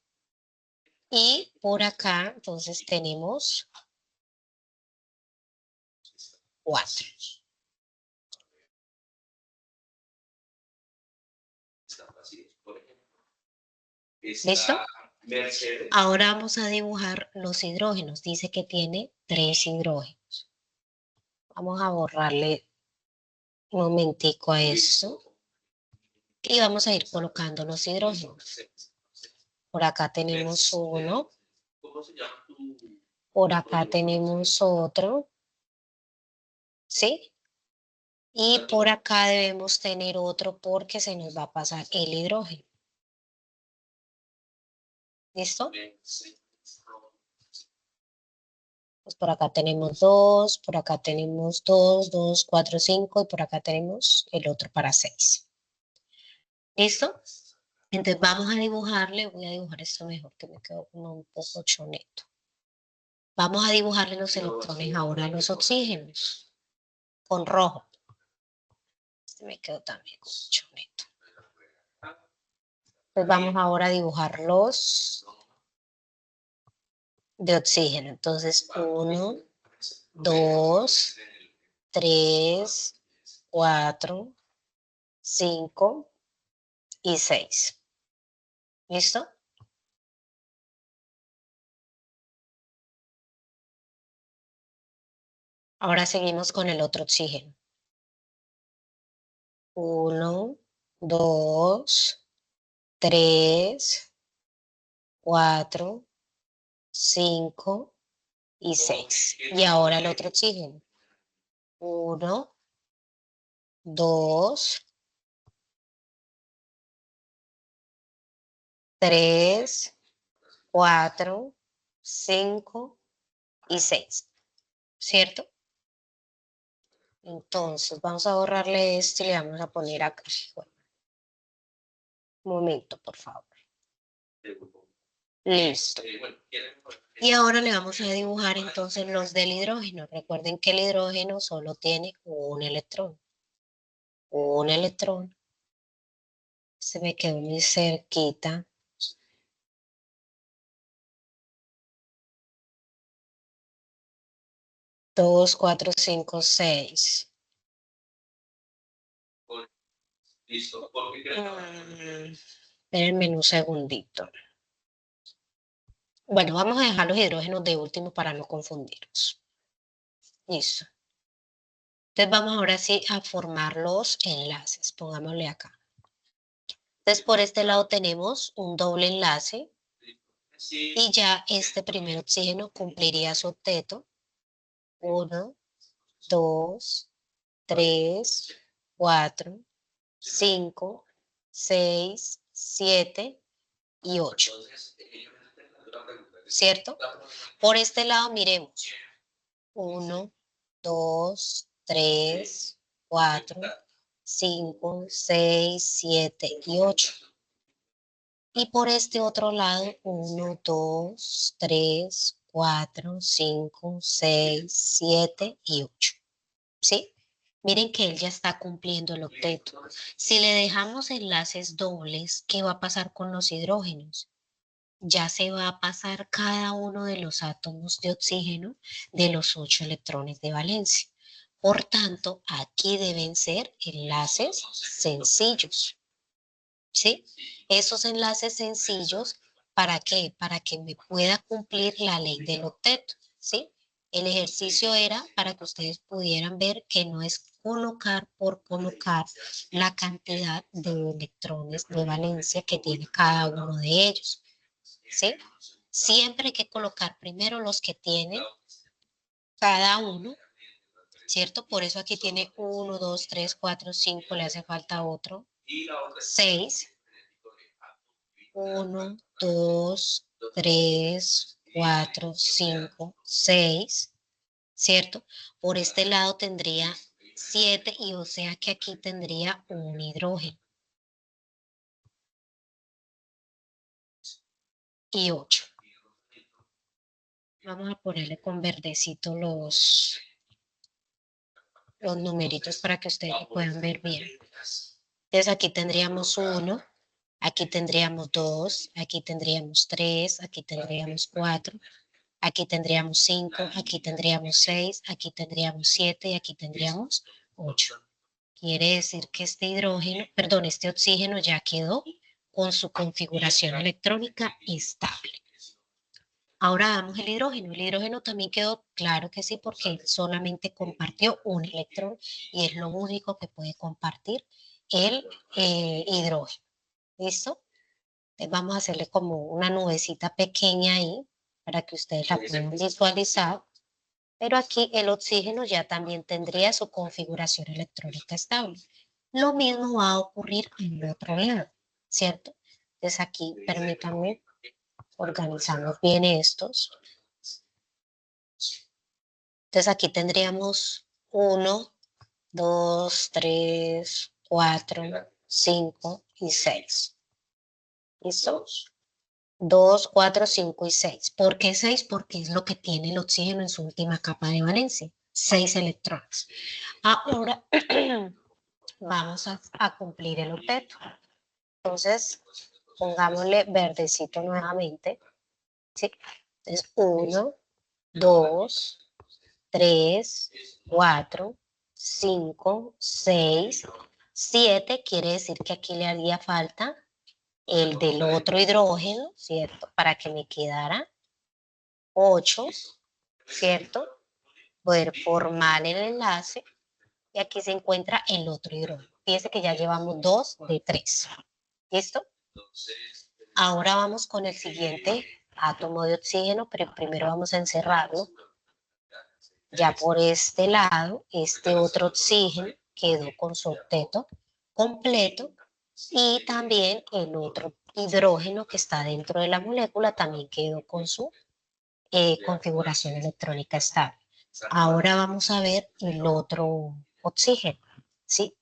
Y por acá, entonces, tenemos 4. ¿Listo? Ahora vamos a dibujar los hidrógenos. Dice que tiene 3 hidrógenos. Vamos a borrarle un momentico a esto. Y vamos a ir colocando los hidrógenos. Por acá tenemos 1. Por acá tenemos otro. ¿Sí? Y por acá debemos tener otro porque se nos va a pasar el hidrógeno. ¿Listo? Pues por acá tenemos 2, por acá tenemos 2, 2, 4, 5 y por acá tenemos el otro para 6. ¿Listo? Entonces vamos a dibujarle, voy a dibujar esto mejor que me quedó como un poco choneto. Vamos a dibujarle los electrones ahora a los oxígenos con rojo. Este me quedó también con choneto. Pues vamos ahora a dibujar los de oxígeno. Entonces 1, 2, 3, 4, 5 y 6. ¿Listo? Ahora seguimos con el otro oxígeno. 1, 2, 3, 4, 5 y 6. Y ahora el otro oxígeno. 1, 2, 3, 4, 5 y 6. ¿Cierto? Entonces vamos a borrarle esto y le vamos a poner acá. Bueno, un momento, por favor. Listo. Y ahora le vamos a dibujar entonces los del hidrógeno. Recuerden que el hidrógeno solo tiene un electrón. Un electrón. Se me quedó muy cerquita. Dos, 4, 5, 6. Listo. Espérenme un segundito. Bueno, vamos a dejar los hidrógenos de último para no confundirnos. Listo. Entonces vamos ahora sí a formar los enlaces. Pongámosle acá. Entonces por este lado tenemos un doble enlace y ya este primer oxígeno cumpliría su octeto. 1, 2, 3, 4, 5, 6, 7 y 8. ¿Cierto? Por este lado miremos. 1, 2, 3, 4, 5, 6, 7 y 8. Y por este otro lado, 1, 2, 3, 4, 5, 6, 7 y 8. ¿Sí? Miren que él ya está cumpliendo el octeto. Si le dejamos enlaces dobles, ¿qué va a pasar con los hidrógenos? Ya se va a pasar cada uno de los átomos de oxígeno de los 8 electrones de valencia. Por tanto, aquí deben ser enlaces sencillos. ¿Sí? Esos enlaces sencillos, ¿para qué? Para que me pueda cumplir la ley del octeto, ¿sí? El ejercicio era para que ustedes pudieran ver que no es colocar por colocar la cantidad de electrones de valencia que tiene cada uno de ellos, ¿sí? Siempre hay que colocar primero los que tienen cada uno, ¿cierto? Por eso aquí tiene 1, 2, 3, 4, 5, le hace falta otro, 6, 1, 2, 3, 4, 5, 6, ¿cierto? Por este lado tendría 7 y o sea que aquí tendría un hidrógeno. Y 8. Vamos a ponerle con verdecito los numeritos para que ustedes lo puedan ver bien. Entonces aquí tendríamos 1, aquí tendríamos 2, aquí tendríamos 3, aquí tendríamos 4, aquí tendríamos 5, aquí tendríamos 6, aquí tendríamos 7 y aquí tendríamos 8. Quiere decir que este hidrógeno, perdón, este oxígeno ya quedó con su configuración electrónica estable. Ahora damos el hidrógeno. El hidrógeno también quedó, claro que sí, porque él solamente compartió un electrón y es lo único que puede compartir el hidrógeno. ¿Listo? Entonces vamos a hacerle como una nubecita pequeña ahí para que ustedes la puedan visualizar. Pero aquí el oxígeno ya también tendría su configuración electrónica estable. Lo mismo va a ocurrir en el otro lado, ¿cierto? Entonces aquí, permítanme, organizamos bien estos. Entonces aquí tendríamos 1, 2, 3, 4, 5 y 6. ¿Listo? 2, 4, 5 y 6. ¿Por qué 6? Porque es lo que tiene el oxígeno en su última capa de valencia. 6 electrones. Ahora vamos a cumplir el octeto. Entonces, pongámosle verdecito nuevamente. ¿Sí? Entonces, 1, 2, 3, 4, 5, 6, 7. Quiere decir que aquí le haría falta el del otro hidrógeno, ¿cierto? Para que me quedara 8, ¿cierto? Poder formar el enlace y aquí se encuentra el otro hidrógeno. Fíjense que ya llevamos 2 de 3. ¿Listo? Ahora vamos con el siguiente átomo de oxígeno, pero primero vamos a encerrarlo. Ya por este lado, este otro oxígeno quedó con su octeto completo y también el otro hidrógeno que está dentro de la molécula también quedó con su configuración electrónica estable. Ahora vamos a ver el otro oxígeno, ¿sí?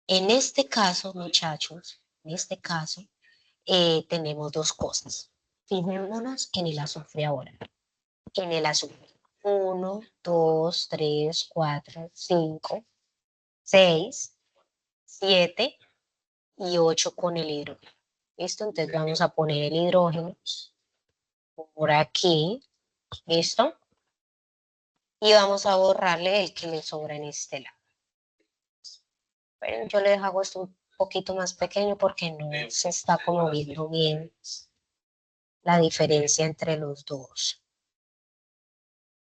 En este caso, muchachos, en este caso, tenemos dos cosas. Fijémonos en el azufre ahora. En el azufre. 1, 2, 3, 4, 5, 6, 7 y 8 con el hidrógeno. ¿Listo? Entonces vamos a poner el hidrógeno por aquí. ¿Listo? Y vamos a borrarle el que me sobra en este lado. Bueno, yo les hago esto un poquito más pequeño porque no se está como viendo bien la diferencia entre los dos.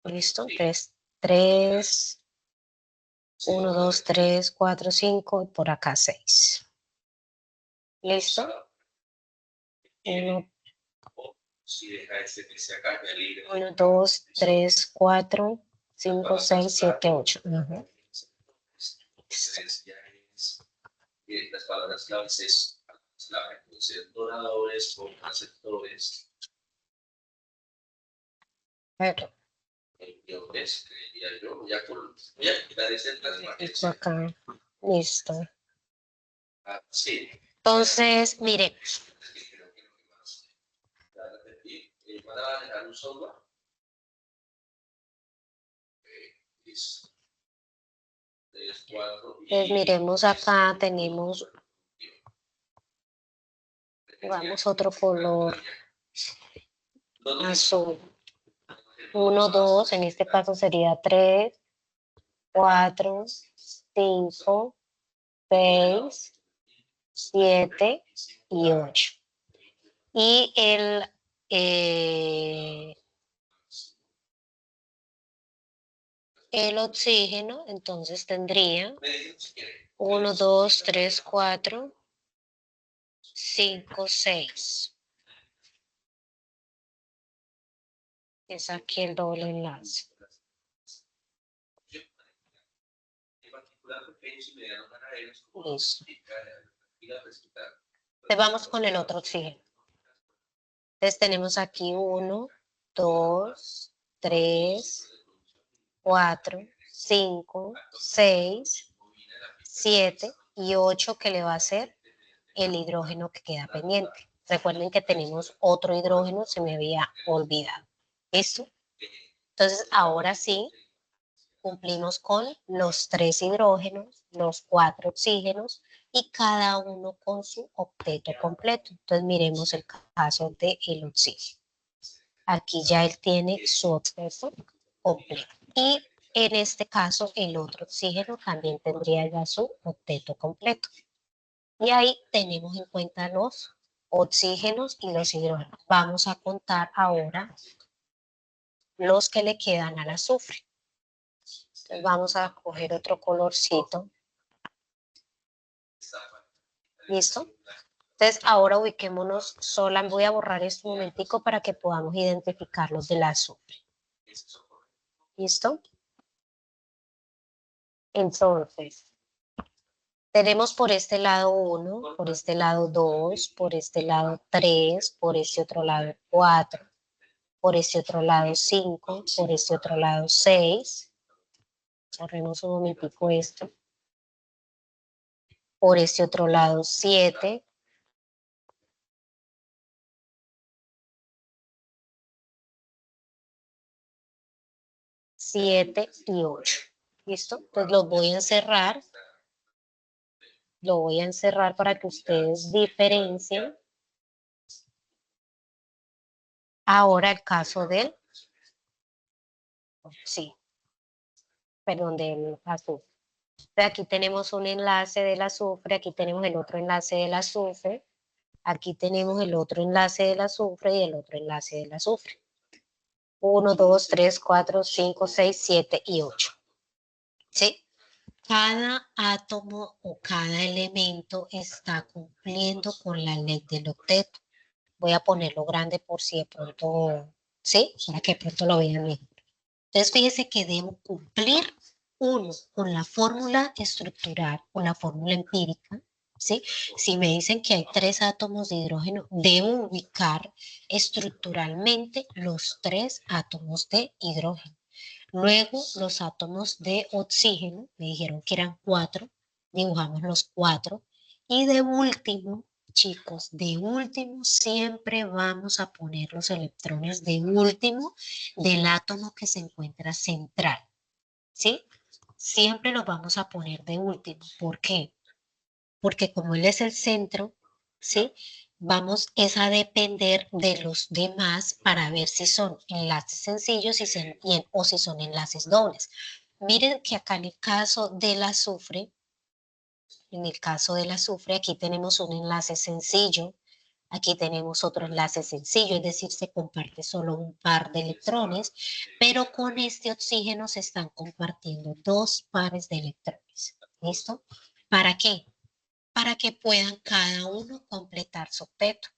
¿Listo? 3, 1, 2, 3, 4, 5 y por acá 6. ¿Listo? 1, 2, 3, 4, 5, 6, 7, 8. Las palabras claves es clave, entonces donadores o receptores. Yo creería yo, ya voy a quitar ese Esto acá. Listo. Sí. Entonces, miren. Van a dejar un software. Listo. 3, 4. Pues miremos acá, tenemos, vamos otro color azul. 1, 2, en este caso sería 3, 4, 5, 6, 7 y 8. Y el el oxígeno, entonces tendría Me dijeron si quieren. 1, 2, 3, 4, 5, 6. Es aquí el doble enlace. En particular, pequeños y medianos anaerobios, Listo. y la precipitar. Entonces vamos con el otro oxígeno. Entonces tenemos aquí 1, 2, 3, 4, 5, 6, 7 y 8 que le va a hacer el hidrógeno que queda pendiente. Recuerden que tenemos otro hidrógeno, se me había olvidado. ¿Listo? Entonces ahora sí cumplimos con los 3 hidrógenos, los 4 oxígenos y cada uno con su octeto completo. Entonces miremos el caso del oxígeno. Aquí ya él tiene su octeto completo. Y en este caso el otro oxígeno también tendría ya su octeto completo. Y ahí tenemos en cuenta los oxígenos y los hidrógenos. Vamos a contar ahora los que le quedan al azufre. Entonces vamos a coger otro colorcito. ¿Listo? Entonces ahora ubiquémonos sola. Voy a borrar este momentico para que podamos identificar los del azufre. ¿Listo? Entonces, tenemos por este lado 1, por este lado 2, por este lado 3, por este otro lado 4, por este otro lado 5, por este otro lado 6. Corremos un momentico esto. Por este otro lado 7. Siete y 8. ¿Listo? Pues los voy a encerrar. Lo voy a encerrar para que ustedes diferencien. Ahora el caso del, sí, perdón, del azufre. Aquí tenemos un enlace del azufre, aquí tenemos el otro enlace del azufre, aquí tenemos el otro enlace del azufre y el otro enlace del azufre. 1, 2, 3, 4, 5, 6, 7 y 8. ¿Sí? Cada átomo o cada elemento está cumpliendo con la ley del octeto. Voy a ponerlo grande por si de pronto, ¿sí? Para que de pronto lo vean mejor. Entonces, fíjese que debo cumplir uno con la fórmula estructural o la fórmula empírica, ¿sí? Si me dicen que hay 3 átomos de hidrógeno, debo ubicar estructuralmente los 3 átomos de hidrógeno. Luego, los átomos de oxígeno, me dijeron que eran 4, dibujamos los 4. Y de último, chicos, de último siempre vamos a poner los electrones de último del átomo que se encuentra central, ¿sí? Siempre los vamos a poner de último. ¿Por qué? Porque como él es el centro, ¿sí? Vamos es a depender de los demás para ver si son enlaces sencillos o si son enlaces dobles. Miren que acá en el caso del azufre, aquí tenemos un enlace sencillo, aquí tenemos otro enlace sencillo, es decir, se comparte solo un par de electrones, pero con este oxígeno se están compartiendo 2 pares de electrones. ¿Listo? ¿Para qué? Para que puedan cada uno completar su octeto.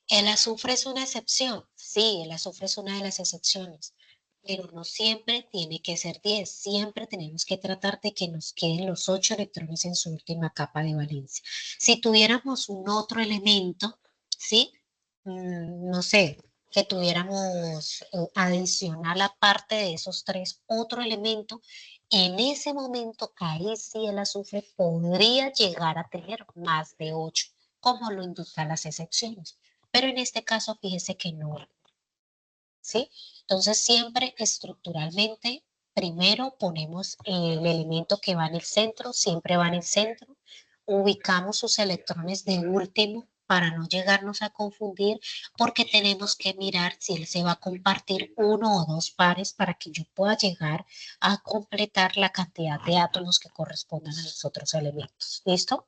¿El azufre es una excepción? Sí, el azufre es una de las excepciones, pero no siempre tiene que ser 10. Siempre tenemos que tratar de que nos queden los 8 electrones en su última capa de valencia. Si tuviéramos un otro elemento, ¿sí? No sé, que tuviéramos adicional aparte de esos 3 otro elemento, en ese momento ahí sí el azufre podría llegar a tener más de 8, como lo indican las excepciones. Pero en este caso, fíjese que no, ¿sí? Entonces, siempre estructuralmente, primero ponemos el elemento que va en el centro, siempre va en el centro, ubicamos sus electrones de último para no llegarnos a confundir, porque tenemos que mirar si él se va a compartir 1 o 2 pares para que yo pueda llegar a completar la cantidad de átomos que correspondan a los otros elementos. ¿Listo?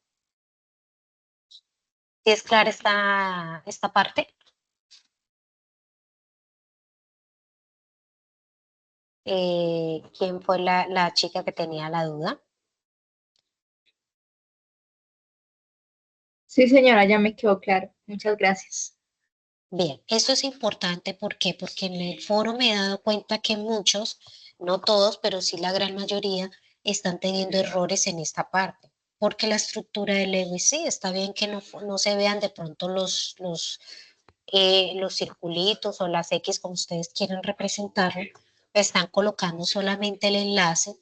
¿Sí es clara esta parte? ¿Quién fue la chica que tenía la duda? Sí, señora, ya me quedó claro. Muchas gracias. Bien, eso es importante, ¿por qué? Porque en el foro me he dado cuenta que muchos, no todos, pero sí la gran mayoría, están teniendo errores en esta parte. Porque la estructura del Lewis, sí, está bien que no se vean de pronto los circulitos o las X como ustedes quieren representarlo, están colocando solamente el enlace,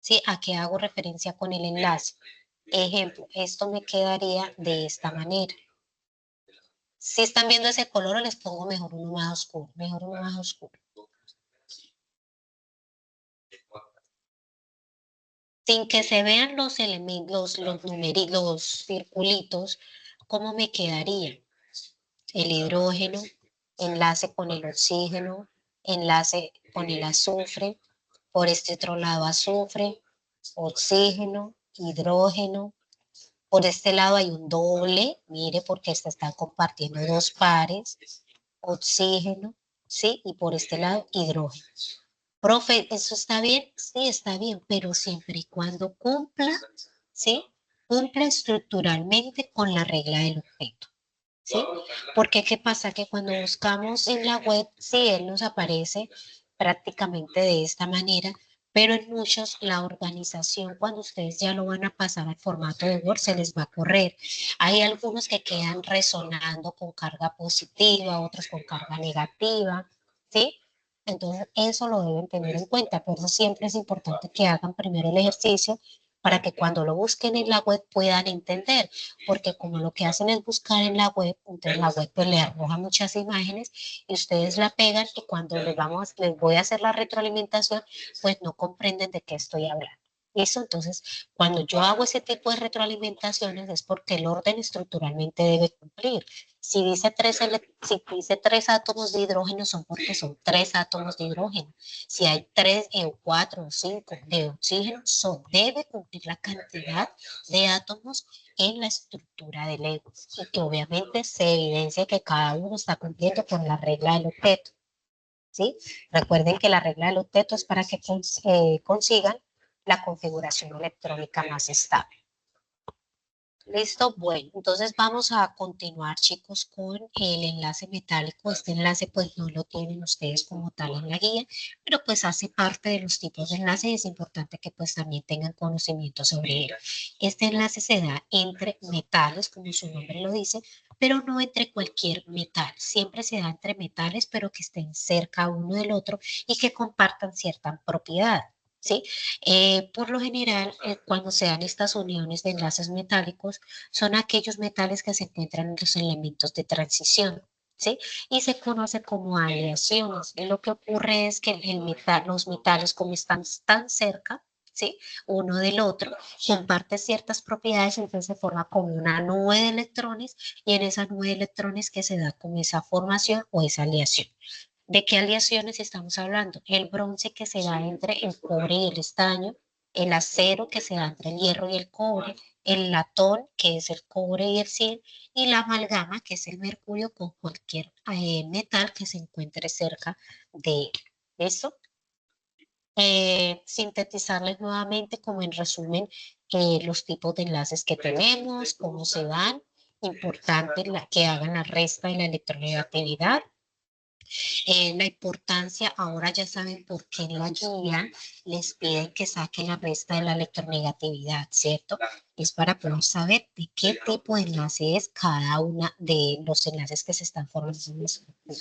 ¿sí? ¿A qué hago referencia con el enlace? Ejemplo, esto me quedaría de esta manera. Si están viendo ese color, les pongo mejor uno más oscuro, mejor uno más oscuro. Sin que se vean los elementos, los circulitos, ¿cómo me quedaría? El hidrógeno, enlace con el oxígeno, enlace con el azufre, por este otro lado azufre, oxígeno, hidrógeno. Por este lado hay un doble, mire, porque se están compartiendo dos pares, oxígeno, ¿sí? Y por este lado hidrógeno. Profe, ¿eso está bien? Sí, está bien, pero siempre y cuando cumpla, ¿sí? Cumpla estructuralmente con la regla del objeto. ¿Sí? Porque qué pasa que cuando buscamos en la web, sí, él nos aparece prácticamente de esta manera, pero en muchos la organización, cuando ustedes ya lo van a pasar al formato de Word, se les va a correr. Hay algunos que quedan resonando con carga positiva, otros con carga negativa, ¿sí? Entonces, eso lo deben tener en cuenta, por eso siempre es importante que hagan primero el ejercicio para que cuando lo busquen en la web puedan entender, porque como lo que hacen es buscar en la web, entonces la web pues le arroja muchas imágenes y ustedes la pegan y cuando les voy a hacer la retroalimentación, pues no comprenden de qué estoy hablando. Eso, entonces, cuando yo hago ese tipo de retroalimentaciones es porque el orden estructuralmente debe cumplir. Si dice tres átomos de hidrógeno son porque son tres átomos de hidrógeno. Si hay tres o cuatro o cinco de oxígeno, debe cumplir la cantidad de átomos en la estructura del ego y que obviamente se evidencia que cada uno está cumpliendo con la regla del octeto. ¿Sí? Recuerden que la regla del octeto es para que consigan la configuración electrónica más estable. Listo, bueno, entonces vamos a continuar, chicos, con el enlace metálico. Este enlace pues no lo tienen ustedes como tal en la guía, pero pues hace parte de los tipos de enlace y es importante que pues también tengan conocimiento sobre él. Este enlace se da entre metales, como su nombre lo dice, pero no entre cualquier metal. Siempre se da entre metales, pero que estén cerca uno del otro y que compartan cierta propiedad. ¿Sí? Por lo general, cuando se dan estas uniones de enlaces metálicos, son aquellos metales que se encuentran en los elementos de transición, ¿sí? Y se conoce como aleaciones. Y lo que ocurre es que los metales, como están tan cerca, ¿sí? Uno del otro, comparte ciertas propiedades, entonces se forma como una nube de electrones y en esa nube de electrones que se da como esa formación o esa aleación. ¿De qué aleaciones estamos hablando? El bronce que se da entre el cobre y el estaño, el acero que se da entre el hierro y el cobre, el latón que es el cobre y el zinc, y la amalgama que es el mercurio con cualquier metal que se encuentre cerca de él. ¿Eso? Sintetizarles nuevamente como en resumen los tipos de enlaces que tenemos, cómo se dan, importante que hagan la resta de la electronegatividad. La importancia, ahora ya saben por qué en la guía les piden que saquen la resta de la electronegatividad, ¿cierto? Es para poder saber de qué tipo de enlace es cada una de los enlaces que se están formando en la estructura.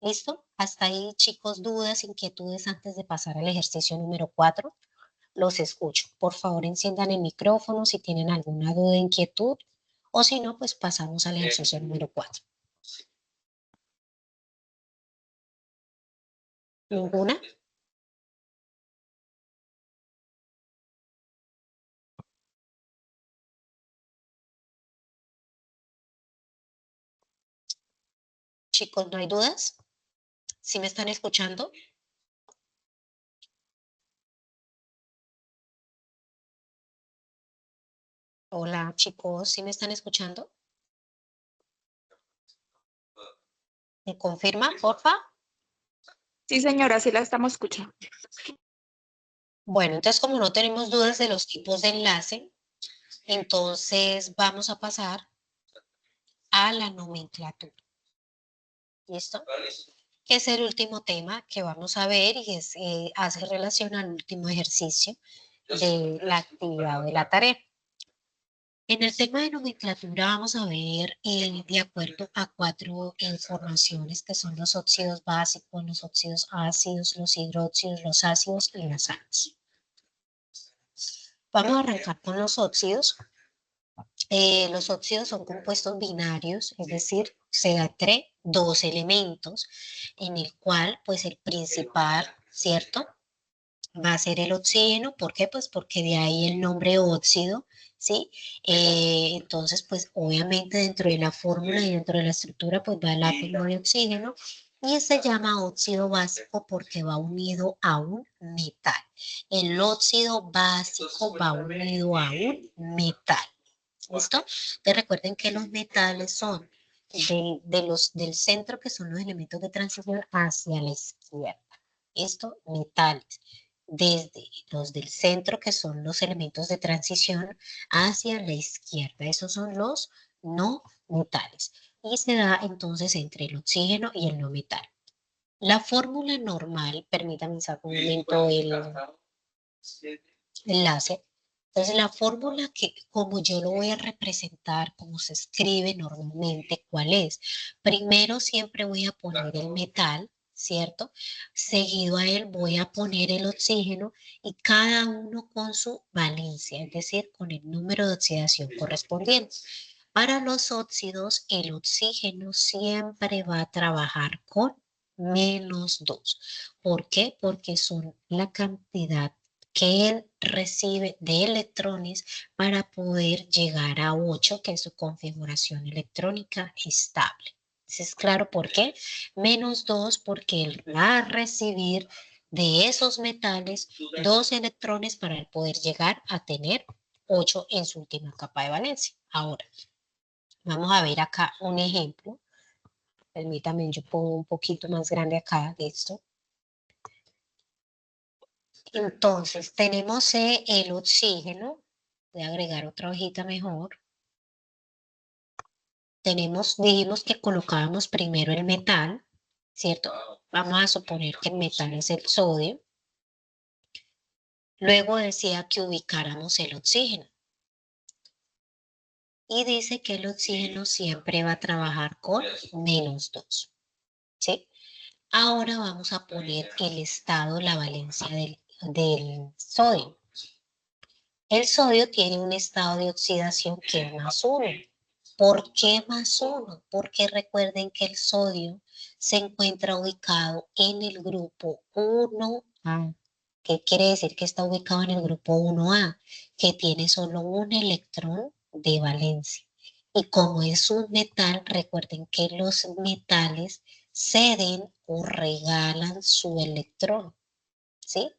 ¿Listo? Hasta ahí, chicos, dudas, inquietudes antes de pasar al ejercicio número 4. Los escucho. Por favor, enciendan el micrófono si tienen alguna duda, inquietud, o si no, pues pasamos al ejercicio número 4. ¿Ninguna? Chicos, ¿no hay dudas? ¿Sí me están escuchando? Hola, chicos, ¿sí me están escuchando? ¿Me confirman, porfa? Sí, señora, sí la estamos escuchando. Bueno, entonces como no tenemos dudas de los tipos de enlace, entonces vamos a pasar a la nomenclatura. ¿Listo? Que es el último tema que vamos a ver y es, hace relación al último ejercicio de la actividad de la tarea. En el tema de nomenclatura vamos a ver de acuerdo a 4 informaciones que son los óxidos básicos, los óxidos ácidos, los hidróxidos, los ácidos y las sales. Vamos a arrancar con los óxidos. Los óxidos son compuestos binarios, es decir, se da entre dos elementos, en el cual, pues, el principal, ¿cierto? Va a ser el oxígeno. ¿Por qué? Pues porque de ahí el nombre óxido, ¿sí? Entonces, pues, obviamente dentro de la fórmula y dentro de la estructura, pues, va el átomo de oxígeno. Y se llama óxido básico porque va unido a un metal. El óxido básico va unido a un metal. ¿Listo? Entonces recuerden que los metales son del centro, que son los elementos de transición, hacia la izquierda. Esto, metales. Desde los del centro, que son los elementos de transición, hacia la izquierda. Esos son los no metales. Y se da entonces entre el oxígeno y el no metal. La fórmula normal, permítanme sacar un momento el enlace. Entonces, la fórmula que, como yo lo voy a representar, como se escribe normalmente, ¿cuál es? Primero siempre voy a poner el metal, ¿cierto? Seguido a él voy a poner el oxígeno y cada uno con su valencia, es decir, con el número de oxidación correspondiente. Para los óxidos, el oxígeno siempre va a trabajar con -2. ¿Por qué? Porque son la cantidad que él recibe de electrones para poder llegar a 8, que es su configuración electrónica estable. ¿Es claro por qué? -2 porque él va a recibir de esos metales 2 electrones para él poder llegar a tener 8 en su última capa de valencia. Ahora, vamos a ver acá un ejemplo. Permítame, yo pongo un poquito más grande acá de esto. Entonces, tenemos el oxígeno. Voy a agregar otra hojita mejor. Dijimos que colocábamos primero el metal, ¿cierto? Vamos a suponer que el metal es el sodio. Luego decía que ubicáramos el oxígeno. Y dice que el oxígeno siempre va a trabajar con -2, ¿sí? Ahora vamos a poner el estado, la valencia del sodio. El sodio tiene un estado de oxidación que es +1. ¿Por qué +1? Porque recuerden que el sodio se encuentra ubicado en el grupo 1A. ¿Qué quiere decir que está ubicado en el grupo 1A? Que tiene solo un electrón de valencia. Y como es un metal, recuerden que los metales ceden o regalan su electrón, ¿sí?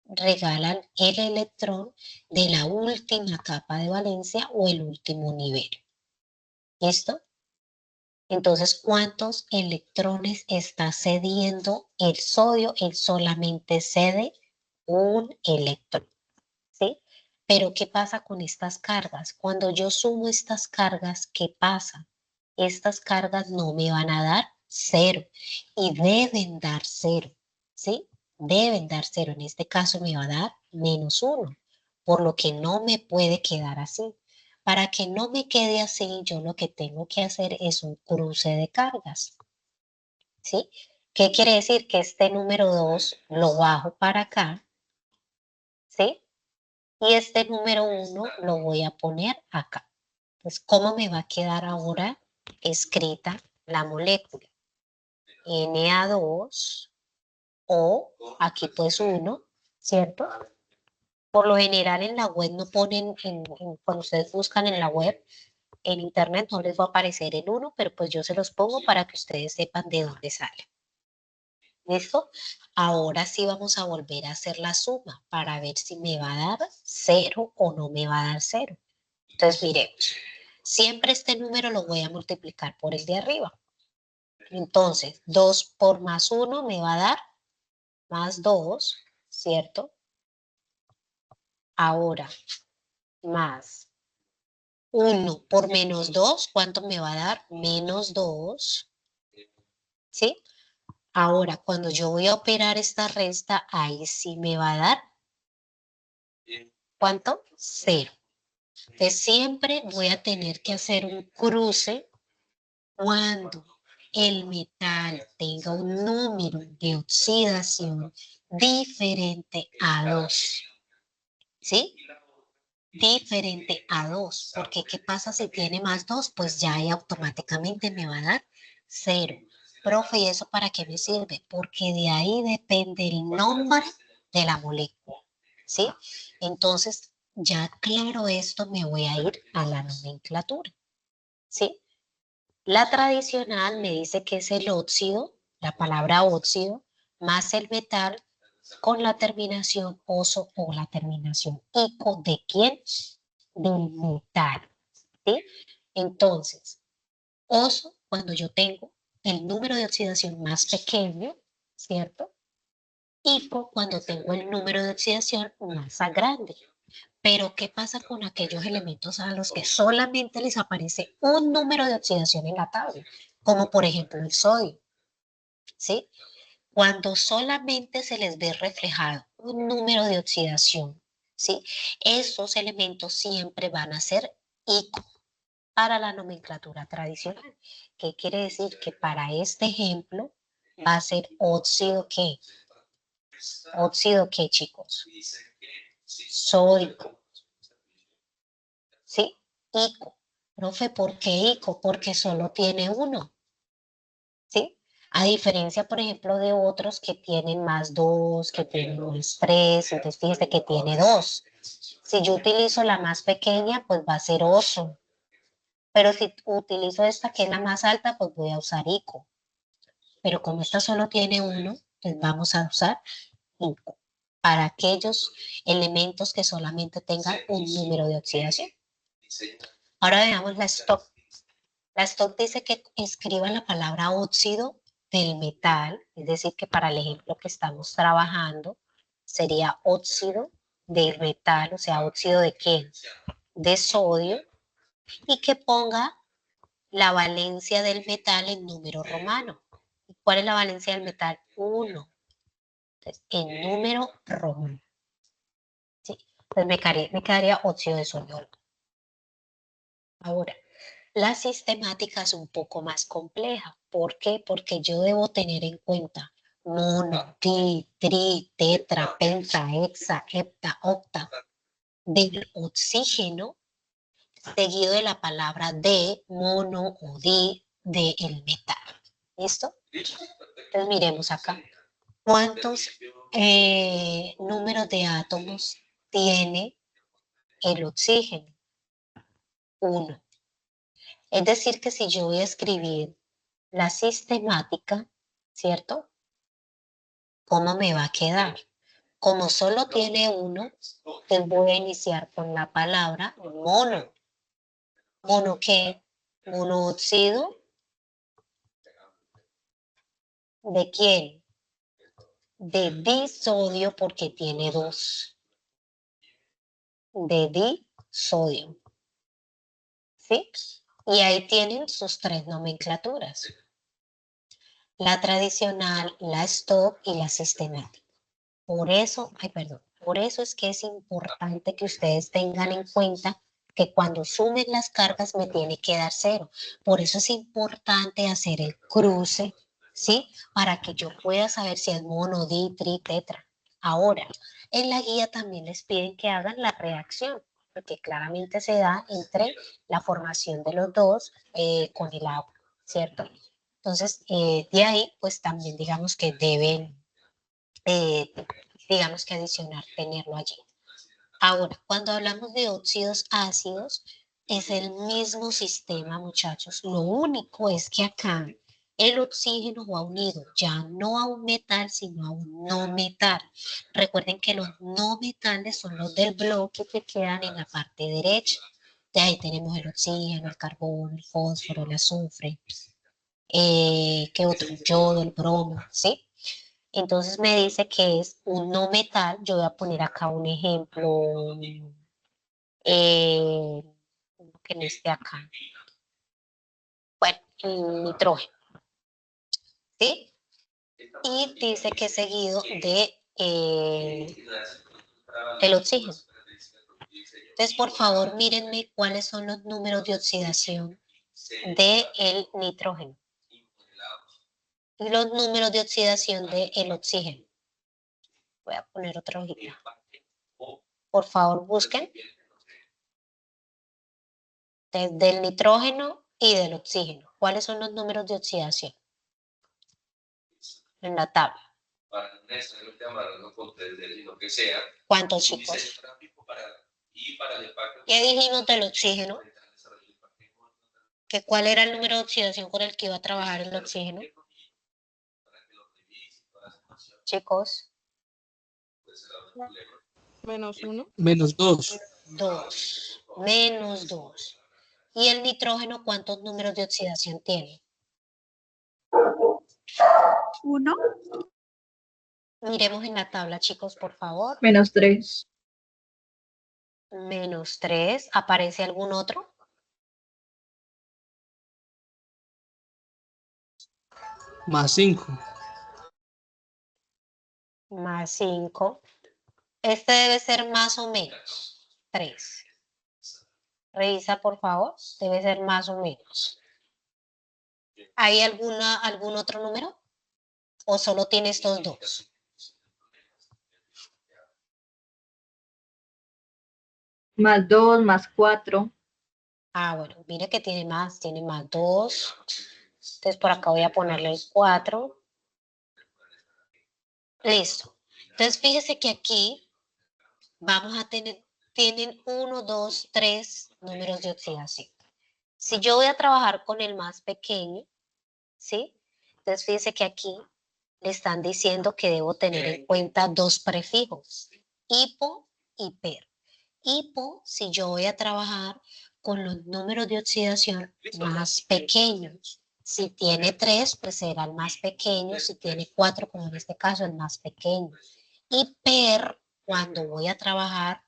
Regalan el electrón de la última capa de valencia o el último nivel. ¿Listo? Entonces, ¿cuántos electrones está cediendo el sodio? Él solamente cede un electrón, ¿sí? Pero ¿qué pasa con estas cargas? Cuando yo sumo estas cargas, ¿qué pasa? Estas cargas no me van a dar 0 y deben dar 0, ¿sí? Deben dar 0. En este caso me va a dar -1, por lo que no me puede quedar así. Para que no me quede así, yo lo que tengo que hacer es un cruce de cargas, ¿sí? ¿Qué quiere decir? Que este número 2 lo bajo para acá, ¿sí? Y este número 1 lo voy a poner acá. Pues, ¿cómo me va a quedar ahora escrita la molécula? Na2 o aquí pues 1, ¿cierto? Por lo general en la web no ponen, cuando ustedes buscan en la web, en internet no les va a aparecer el 1, pero pues yo se los pongo para que ustedes sepan de dónde sale. ¿Listo? Ahora sí vamos a volver a hacer la suma para ver si me va a dar 0 o no me va a dar 0. Entonces, miremos. Siempre este número lo voy a multiplicar por el de arriba. Entonces, 2 por más 1 me va a dar más 2, ¿cierto? Ahora, más 1 por menos 2, ¿cuánto me va a dar? Menos 2, ¿sí? Ahora, cuando yo voy a operar esta resta, ahí sí me va a dar, ¿cuánto? 0. Entonces, siempre voy a tener que hacer un cruce cuando el metal tenga un número de oxidación diferente a 2, ¿sí? Diferente a 2, porque ¿qué pasa si tiene más 2? Pues ya ahí automáticamente me va a dar 0. Profe, ¿y eso para qué me sirve? Porque de ahí depende el nombre de la molécula, ¿sí? Entonces, ya claro esto, me voy a ir a la nomenclatura, ¿sí? La tradicional me dice que es el óxido, la palabra óxido, más el metal con la terminación oso o la terminación ico. ¿De quién? Del metal, ¿sí? Entonces, oso, cuando yo tengo el número de oxidación más pequeño, ¿cierto? Ico, cuando tengo el número de oxidación más grande. Pero, ¿qué pasa con aquellos elementos a los que solamente les aparece un número de oxidación en la tabla? Como por ejemplo el sodio, ¿sí? Cuando solamente se les ve reflejado un número de oxidación, ¿sí? Esos elementos siempre van a ser ico para la nomenclatura tradicional. ¿Qué quiere decir? Que para este ejemplo va a ser óxido ¿qué? Óxido ¿qué, chicos? Sódico, ¿sí? Ico. Profe, ¿por qué ico? Porque solo tiene uno, ¿sí? A diferencia, por ejemplo, de otros que tienen más 2, que tienen más 3, entonces fíjese que tiene 2. Si yo utilizo la más pequeña, pues va a ser oso. Pero si utilizo esta que es la más alta, pues voy a usar ico. Pero como esta solo tiene uno, pues vamos a usar ico para aquellos elementos que solamente tengan un número de oxidación. Ahora veamos la stock. La stock dice que escriba la palabra óxido del metal, es decir, que para el ejemplo que estamos trabajando sería óxido del metal, o sea, óxido de qué? De sodio, y que ponga la valencia del metal en número romano. ¿Cuál es la valencia del metal? 1. Entonces, en número romano. ¿Sí? Entonces me quedaría óxido de sodio. Ahora, la sistemática es un poco más compleja. ¿Por qué? Porque yo debo tener en cuenta mono, di, tri, tetra, penta, hexa, hepta, octa del oxígeno, seguido de la palabra de, mono o di del metal. ¿Listo? Entonces miremos acá. ¿Cuántos números de átomos tiene el oxígeno? 1. Es decir, que si yo voy a escribir la sistemática, ¿cierto? ¿Cómo me va a quedar? Como solo tiene 1, pues voy a iniciar con la palabra mono. ¿Mono qué? Monóxido. ¿De quién? De disodio, porque tiene 2. De disodio. ¿Sí? Y ahí tienen sus 3 nomenclaturas. La tradicional, la stock y la sistemática. Por eso es que es importante que ustedes tengan en cuenta que cuando sumen las cargas me tiene que dar 0. Por eso es importante hacer el cruce, ¿sí? Para que yo pueda saber si es mono, di, tri, tetra. Ahora, en la guía también les piden que hagan la reacción, porque claramente se da entre la formación de los dos con el agua, ¿cierto? Entonces, de ahí, pues también digamos que deben digamos que adicionar, tenerlo allí. Ahora, cuando hablamos de óxidos ácidos, es el mismo sistema, muchachos. Lo único es que acá el oxígeno va unido ya no a un metal, sino a un no metal. Recuerden que los no metales son los del bloque que quedan en la parte derecha. De ahí tenemos el oxígeno, el carbono, el fósforo, el azufre, ¿qué otro? Yodo, el bromo, ¿sí? Entonces me dice que es un no metal. Yo voy a poner acá un ejemplo, que no esté acá. Bueno, el nitrógeno, ¿sí? Y dice que es seguido de el oxígeno. Entonces, por favor, mírenme cuáles son los números de oxidación del nitrógeno y los números de oxidación del oxígeno. Voy a poner otra hojita. Por favor, busquen del nitrógeno y del oxígeno. ¿Cuáles son los números de oxidación en la tabla? Para no necesariamente amarrarlo con 3D, sino que sea ¿Cuántos, un chicos? diseño gráfico para el empaque. ¿Qué dijimos del oxígeno? ¿Que cuál era el número de oxidación con el que iba a trabajar el oxígeno? Chicos, -1. -2. 2, -2. ¿Y el nitrógeno cuántos números de oxidación tiene? 1. Miremos en la tabla, chicos, por favor. -3. -3. ¿Aparece algún otro? +5. +5. Este debe ser más o menos 3. Revisa, por favor. Debe ser más o menos. ¿Hay algún otro número? ¿O solo tiene estos dos? +2, +4. Ah, bueno, mire que tiene más 2. Entonces por acá voy a ponerle el 4. Listo. Entonces fíjese que aquí vamos a tienen 1, 2, 3 números de oxidación. Si yo voy a trabajar con el más pequeño, ¿sí? Entonces fíjese que aquí le están diciendo que debo tener en cuenta dos prefijos, hipo y per. Hipo, si yo voy a trabajar con los números de oxidación más pequeños. Si tiene 3, pues será el más pequeño. Si tiene 4, como en este caso, el más pequeño. Y per, cuando voy a trabajar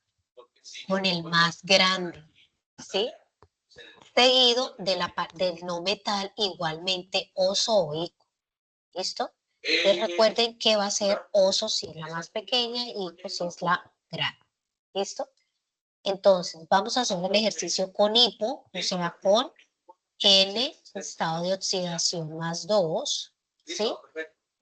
con el más grande, ¿sí? Seguido del no metal igualmente osoico. ¿Listo? Entonces recuerden que va a ser oso si es la más pequeña y hipo si es la grande. ¿Listo? Entonces, vamos a hacer el ejercicio con hipo, o sea, con N estado de oxidación +2, ¿sí?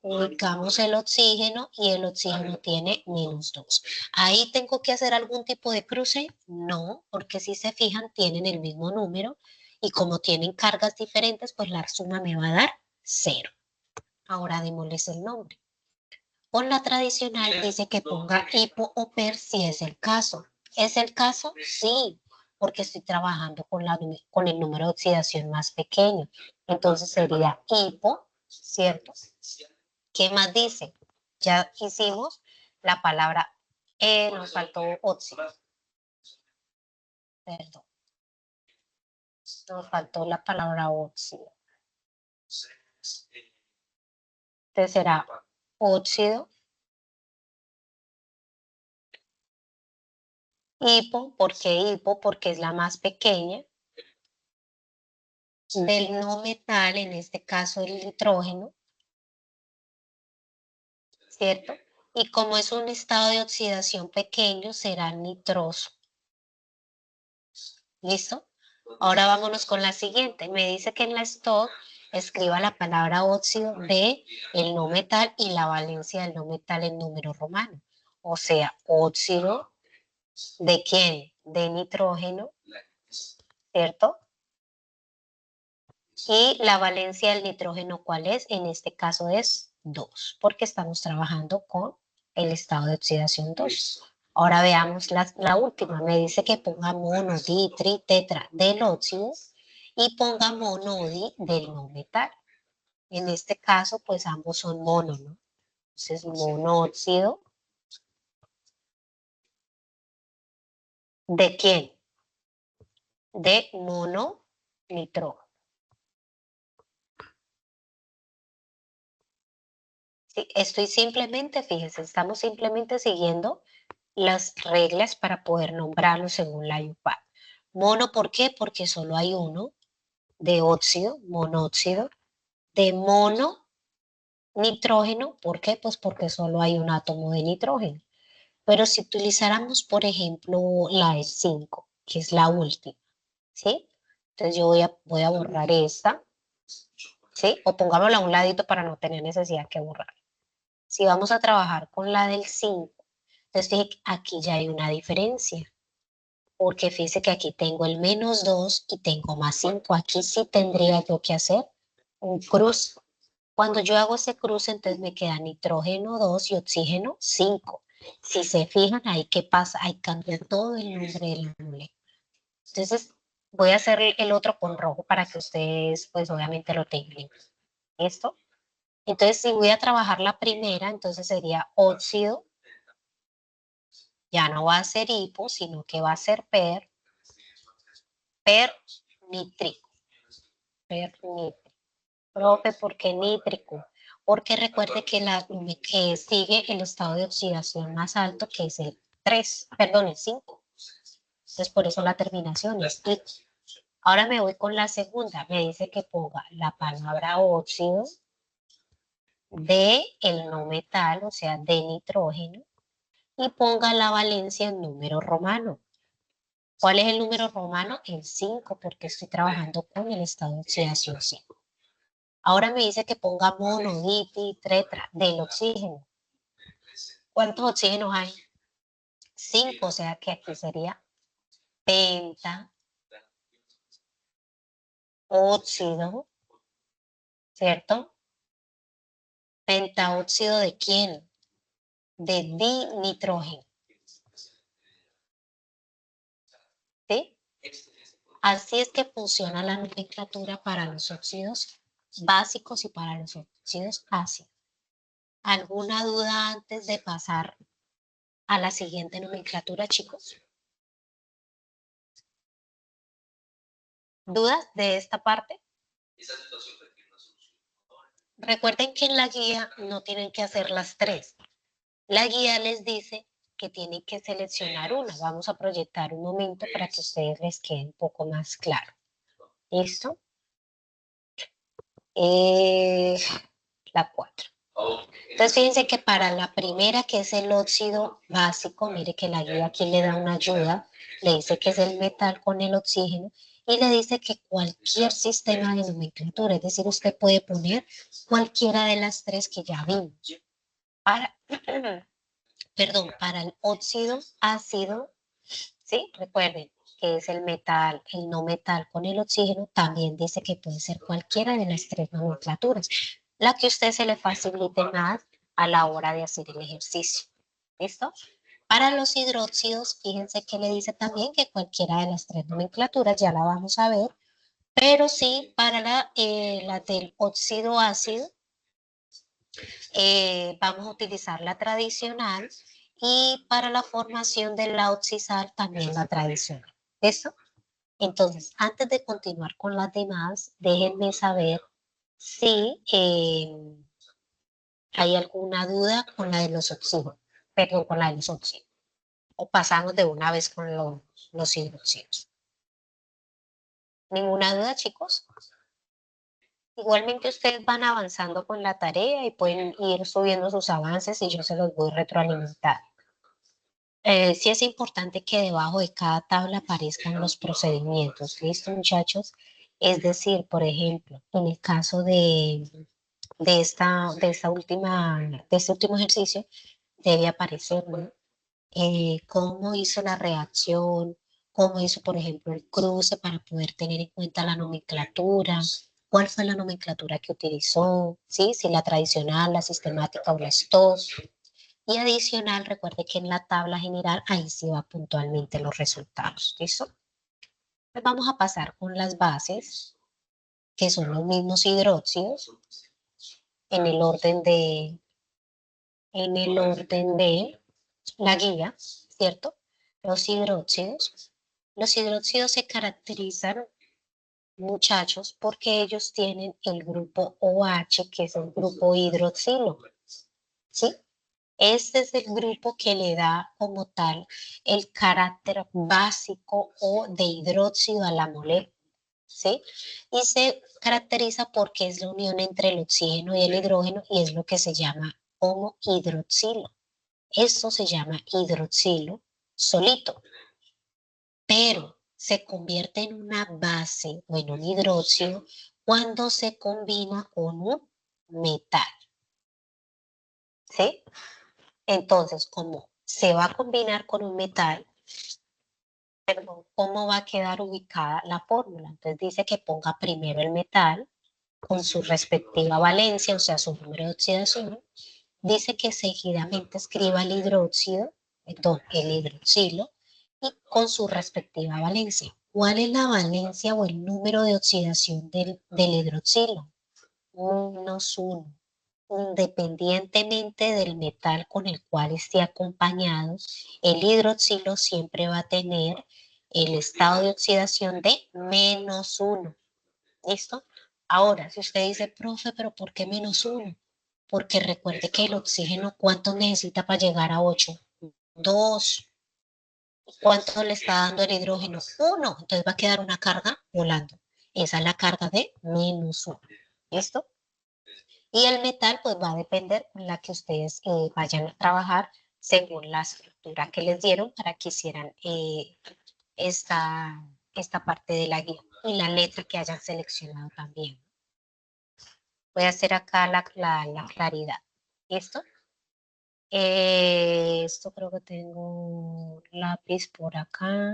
Ubicamos el oxígeno y el oxígeno tiene -2. ¿Ahí tengo que hacer algún tipo de cruce? No, porque si se fijan, tienen el mismo número y como tienen cargas diferentes, pues la suma me va a dar 0. Ahora démosles el nombre. Con la tradicional dice que ponga hipo o per si es el caso. ¿Es el caso? Sí, porque estoy trabajando con el número de oxidación más pequeño. Entonces sería hipo, ¿cierto? ¿Qué más dice? Ya hicimos la palabra nos faltó óxido. Perdón. Nos faltó la palabra óxido. Entonces será óxido. Hipo, ¿por qué hipo? Porque es la más pequeña. Del no metal, en este caso el nitrógeno, ¿cierto? Y como es un estado de oxidación pequeño, será nitroso. ¿Listo? Ahora vámonos con la siguiente. Me dice que en la stock escriba la palabra óxido de el no metal y la valencia del no metal en número romano. O sea, óxido ¿de quién? De nitrógeno, ¿cierto? Y la valencia del nitrógeno, ¿cuál es? En este caso es 2, porque estamos trabajando con el estado de oxidación 2. Ahora veamos la última. Me dice que ponga mono, di, tri, tetra del óxido y ponga mono, di del no metal. En este caso, pues ambos son mono, ¿no? Entonces, monóxido. ¿De quién? De mononitrógeno. Sí, estoy simplemente, fíjense, estamos simplemente siguiendo las reglas para poder nombrarlo según la IUPAC. Mono, ¿por qué? Porque solo hay uno de óxido, monóxido, de mono, nitrógeno, ¿por qué? Pues porque solo hay un átomo de nitrógeno. Pero si utilizáramos, por ejemplo, la de 5, que es la última, ¿sí? Entonces yo voy a borrar esta, ¿sí? O pongámosla a un ladito para no tener necesidad que borrar. Si vamos a trabajar con la del 5, entonces fíjate que aquí ya hay una diferencia, porque fíjese que aquí tengo el -2 y tengo +5. Aquí sí tendría yo que hacer un cruce. Cuando yo hago ese cruce, entonces me queda nitrógeno 2 y oxígeno 5. Si se fijan, ahí qué pasa, ahí cambia todo el nombre de la molécula. Entonces, voy a hacer el otro con rojo para que ustedes, pues obviamente lo tengan. ¿Esto? Entonces, si voy a trabajar la primera, entonces sería óxido. Ya no va a ser hipo, sino que va a ser nítrico. Nítrico. Profe, ¿por qué nítrico? Porque recuerde que que sigue el estado de oxidación más alto, que es el 3, perdón, el 5. Entonces, por eso la terminación es ico. Ahora me voy con la segunda. Me dice que ponga la palabra óxido de el no metal, o sea, de nitrógeno, y ponga la valencia en número romano. ¿Cuál es el número romano? El 5, porque estoy trabajando con el estado de oxidación 5. Ahora me dice que ponga mono, diti, tetra del oxígeno. ¿Cuántos oxígenos hay? 5, o sea que aquí sería penta, óxido, ¿cierto? Pentaóxido ¿de quién? De dinitrógeno. ¿Sí? Así es que funciona la nomenclatura para los óxidos básicos y para los óxidos ácidos. ¿Alguna duda antes de pasar a la siguiente nomenclatura, chicos? ¿Dudas de esta parte? Recuerden que en la guía no tienen que hacer las 3. La guía les dice que tienen que seleccionar una. Vamos a proyectar un momento para que a ustedes les quede un poco más claro. ¿Listo? La 4. Entonces fíjense que para la primera, que es el óxido básico, mire que la guía aquí le da una ayuda, le dice que es el metal con el oxígeno y le dice que cualquier sistema de nomenclatura, es decir, usted puede poner cualquiera de las 3 que ya vimos. Para, perdón, para el óxido ácido, ¿sí? Recuerden que es el metal, el no metal con el oxígeno, también dice que puede ser cualquiera de las 3 nomenclaturas, la que a usted se le facilite más a la hora de hacer el ejercicio. ¿Listo? Para los hidróxidos, fíjense que le dice también que cualquiera de las 3 nomenclaturas, ya la vamos a ver, pero sí para la del óxido ácido, vamos a utilizar la tradicional y para la formación de la oxisal también la tradicional. ¿Eso? Entonces, antes de continuar con las demás, déjenme saber si hay alguna duda con la de los oxígenos, perdón, con la de los oxígenos, o pasamos de una vez con los hidróxidos. ¿Ninguna duda, chicos? Igualmente ustedes van avanzando con la tarea y pueden ir subiendo sus avances y yo se los voy retroalimentando. Sí es importante que debajo de cada tabla aparezcan los procedimientos. ¿Listo, muchachos? Es decir, por ejemplo, en el caso de este último ejercicio, debe aparecer, ¿no? Cómo hizo la reacción, cómo hizo, por ejemplo, el cruce para poder tener en cuenta la nomenclatura, cuál fue la nomenclatura que utilizó, ¿sí? Si la tradicional, la sistemática o la STOS. Y adicional, recuerde que en la tabla general ahí sí va puntualmente los resultados. ¿Listo? Pues vamos a pasar con las bases, que son los mismos hidróxidos, en el orden de la guía, ¿cierto? Los hidróxidos. Los hidróxidos se caracterizan, muchachos, porque ellos tienen el grupo OH, que es el grupo hidroxilo. ¿sí? Este es el grupo que le da como tal el carácter básico o de hidróxido a la molécula, ¿sí? Y se caracteriza porque es la unión entre el oxígeno y el hidrógeno y es lo que se llama homohidroxilo. Esto se llama hidroxilo solito, pero se convierte en una base o en un hidróxido cuando se combina con un metal, ¿sí? Entonces, como se va a combinar con un metal, perdón, ¿cómo va a quedar ubicada la fórmula? Entonces dice que ponga primero el metal con su respectiva valencia, o sea, su número de oxidación. Dice que seguidamente escriba el hidróxido, perdón, el hidroxilo, y con su respectiva valencia. ¿Cuál es la valencia o el número de oxidación del hidroxilo? -1. Independientemente del metal con el cual esté acompañado, el hidroxilo siempre va a tener el estado de oxidación de -1. ¿Listo? Ahora, si usted dice, profe, pero ¿por qué -1? Porque recuerde que el oxígeno, ¿cuánto necesita para llegar a 8? 2. ¿Cuánto le está dando el hidrógeno? 1. Entonces va a quedar una carga volando. Esa es la carga de -1. ¿Listo? Y el metal, pues va a depender con la que ustedes vayan a trabajar según la estructura que les dieron para que hicieran esta parte de la guía y la letra que hayan seleccionado también. Voy a hacer acá la claridad. ¿Listo? Esto creo que tengo un lápiz por acá.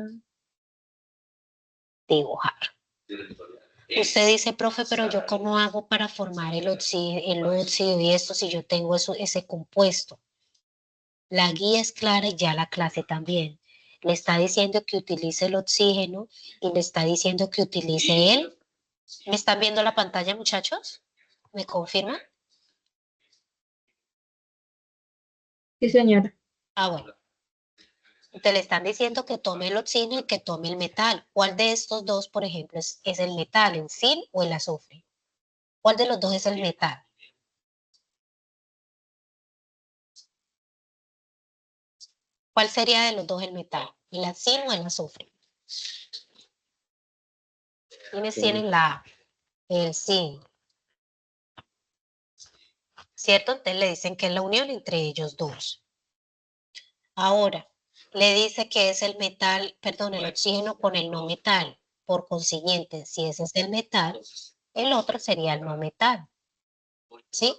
Dibujar. Usted dice, profe, pero yo cómo hago para formar el óxido y esto si yo tengo ese compuesto. La guía es clara y ya la clase también. Le está diciendo que utilice el oxígeno y le está diciendo que utilice él. ¿Me están viendo la pantalla, muchachos? ¿Me confirman? Sí, señora. Ah, bueno. Te le están diciendo que tome el oxígeno y que tome el metal. ¿Cuál de estos dos, por ejemplo, es el metal, el zinc o el azufre? ¿Cuál de los dos es el metal? ¿Cuál sería de los dos el metal? ¿El zinc o el azufre? ¿Quiénes tienen la A? El zinc. ¿Cierto? Entonces le dicen que es la unión entre ellos dos. Ahora, le dice que es el metal, perdón, el oxígeno con el no metal. Por consiguiente, si ese es el metal, el otro sería el no metal. ¿Sí?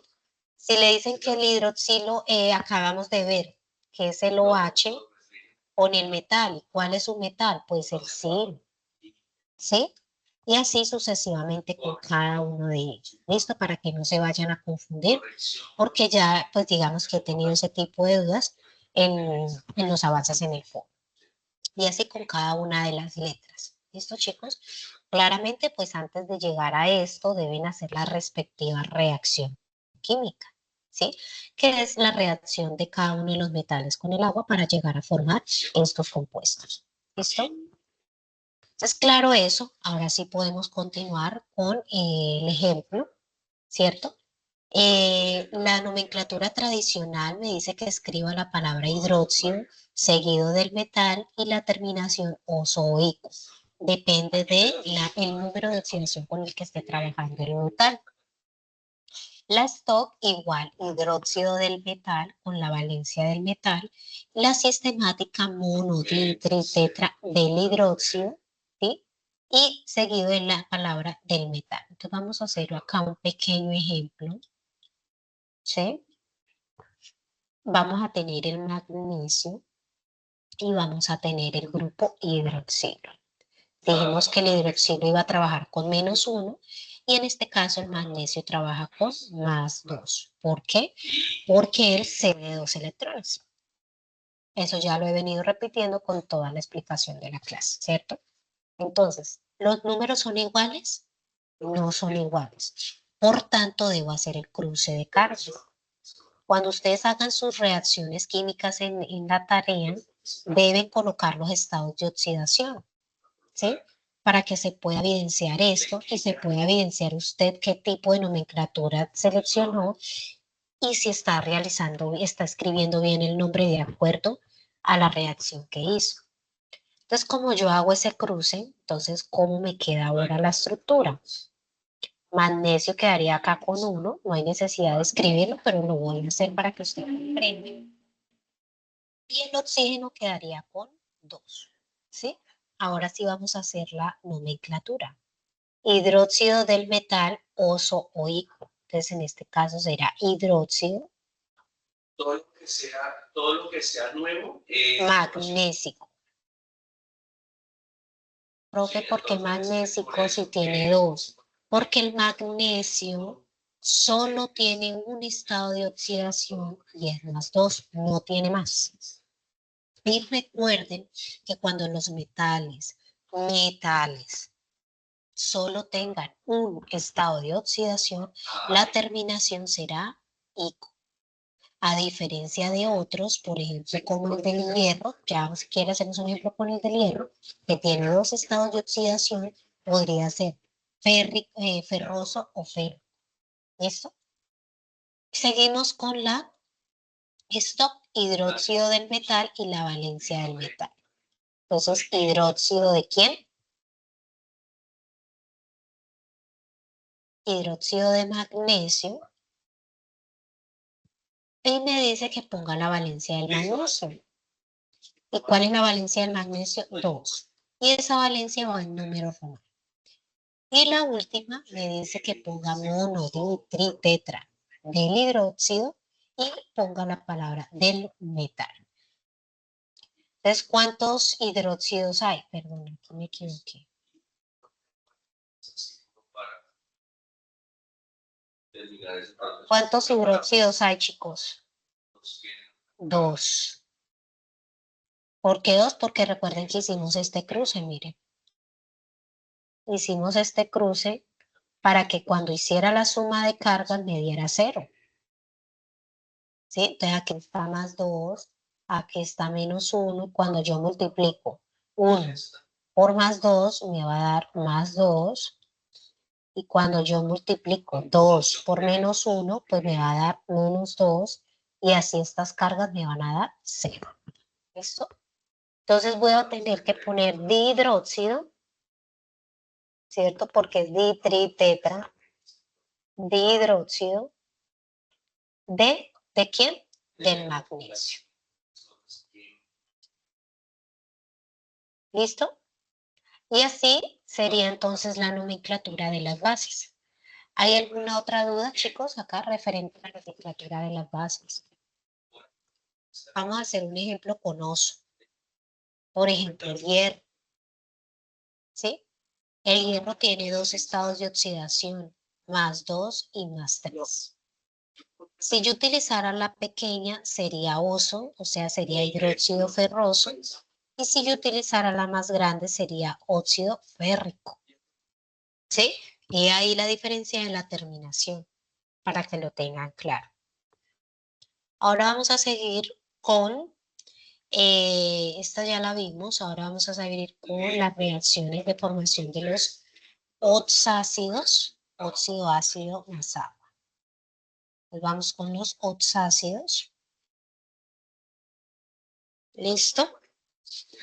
Si le dicen que el hidroxilo, acabamos de ver que es el OH con el metal. ¿Y cuál es su metal? Pues el zinc. ¿Sí? Y así sucesivamente con cada uno de ellos. ¿Listo? Para que no se vayan a confundir, porque ya, pues digamos que he tenido ese tipo de dudas en los avances en el foro. Y así con cada una de las letras. ¿Listo, chicos? Claramente, pues antes de llegar a esto, deben hacer la respectiva reacción química, ¿sí? Que es la reacción de cada uno de los metales con el agua para llegar a formar estos compuestos. ¿Listo? Entonces, claro eso, ahora sí podemos continuar con el ejemplo, ¿cierto? La nomenclatura tradicional me dice que escriba la palabra hidróxido seguido del metal y la terminación oso-ico. Depende del número de oxidación con el que esté trabajando el metal. La stock igual hidróxido del metal con la valencia del metal. La sistemática mono, di, tri, tetra del hidróxido, ¿sí? Y seguido de la palabra del metal. Entonces vamos a hacer acá un pequeño ejemplo. ¿Sí? Vamos a tener el magnesio y vamos a tener el grupo hidroxilo. Dijimos que el hidroxilo iba a trabajar con -1 y en este caso el magnesio trabaja con +2. ¿Por qué? Porque él cede 2 electrones. Eso ya lo he venido repitiendo con toda la explicación de la clase, ¿cierto? Entonces, ¿los números son iguales? No son iguales. Por tanto, debo hacer el cruce de cargas. Cuando ustedes hagan sus reacciones químicas en la tarea, deben colocar los estados de oxidación, ¿sí? Para que se pueda evidenciar esto y se pueda evidenciar usted qué tipo de nomenclatura seleccionó y si está está escribiendo bien el nombre de acuerdo a la reacción que hizo. Entonces, como yo hago ese cruce, entonces, ¿cómo me queda ahora la estructura? Magnesio quedaría acá con 1, no hay necesidad de escribirlo, pero lo voy a hacer para que usted comprenda. Y el oxígeno quedaría con 2, ¿sí? Ahora sí vamos a hacer la nomenclatura. Hidróxido del metal, oso o ico. Entonces, en este caso será hidróxido Todo lo que sea nuevo. magnésico. Profe, ¿por qué magnésico si tiene 2? Porque el magnesio solo tiene un estado de oxidación y es más 2, no tiene más. Y recuerden que cuando los metales solo tengan un estado de oxidación, la terminación será ico. A diferencia de otros, por ejemplo, como el del hierro, ya si quiere hacemos un ejemplo con el del hierro, que tiene 2 estados de oxidación, podría ser ferroso o ferro. ¿Listo? Seguimos con la stop, hidróxido del metal y la valencia del metal. Entonces, hidróxido de ¿quién? Hidróxido de magnesio. Y me dice que ponga la valencia del magnesio. ¿Y cuál es la valencia del magnesio? 2. Y esa valencia va en número romano. Y la última me dice que ponga mono, di, tetra del hidróxido y ponga la palabra del metal. Entonces, ¿cuántos hidróxidos hay? Perdón, aquí me equivoqué. ¿Cuántos hidróxidos hay, chicos? 2. ¿Por qué 2? Porque recuerden que hicimos este cruce, miren. Hicimos este cruce para que cuando hiciera la suma de cargas me diera 0. ¿Sí? Entonces aquí está más 2, aquí está menos 1. Cuando yo multiplico 1 por más 2 me va a dar más 2. Y cuando yo multiplico 2 por menos 1, pues me va a dar menos 2. Y así estas cargas me van a dar 0. ¿Listo? Entonces voy a tener que poner dihidróxido, ¿cierto? Porque es di-tri-tetra, dihidróxido ¿de quién? Del magnesio. ¿Listo? Y así sería entonces la nomenclatura de las bases. ¿Hay alguna otra duda, chicos, acá referente a la nomenclatura de las bases? Vamos a hacer un ejemplo con oso. Por ejemplo, el hierro. ¿Sí? El hierro tiene 2 estados de oxidación, más 2 y más 3. Si yo utilizara la pequeña, sería oso, o sea, sería hidróxido ferroso. Y si yo utilizara la más grande, sería óxido férrico. ¿Sí? Y ahí la diferencia en la terminación, para que lo tengan claro. Ahora vamos a seguir con, esta ya la vimos, ahora vamos a seguir con las reacciones de formación de los oxácidos, óxido ácido más agua. Pues vamos con los oxácidos. ¿Listo?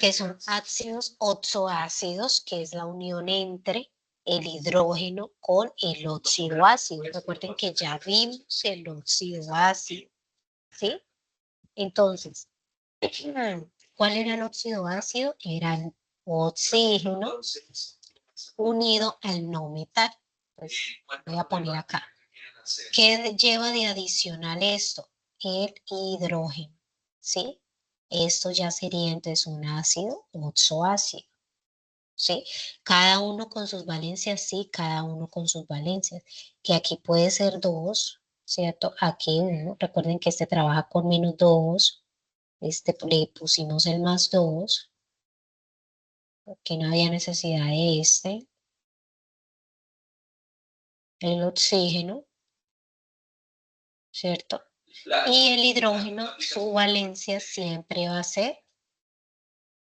Que son ácidos oxoácidos, que es la unión entre el hidrógeno con el óxido ácido. Recuerden que ya vimos el óxido ácido, ¿sí? Entonces, ¿cuál era el óxido ácido? Era el oxígeno unido al no metal. Pues voy a poner acá. ¿Qué lleva de adicional esto? El hidrógeno, ¿sí? Esto ya sería entonces un ácido oxoácido, ¿sí? Cada uno con sus valencias, sí, cada uno con sus valencias, que aquí puede ser 2, ¿cierto? Aquí 1, recuerden que este trabaja con menos 2, le pusimos el más 2, porque no había necesidad de el oxígeno, ¿cierto? Y el hidrógeno, su valencia siempre va a ser,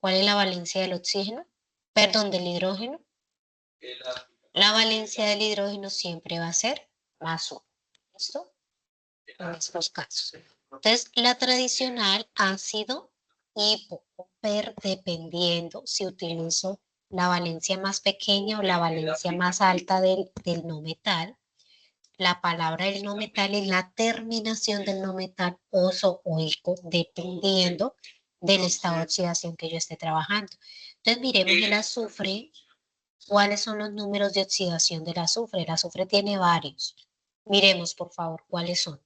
¿cuál es la valencia del oxígeno? Perdón, del hidrógeno. La valencia del hidrógeno siempre va a ser más 1. ¿Listo? en estos casos. Entonces, la tradicional ácido, hipo o per, dependiendo si utilizo la valencia más pequeña o la valencia más alta del no metal. La palabra del no metal es la terminación del no metal oso o ico, dependiendo del estado de oxidación que yo esté trabajando. Entonces, miremos el azufre. ¿Cuáles son los números de oxidación del azufre? El azufre tiene varios. Miremos, por favor, cuáles son.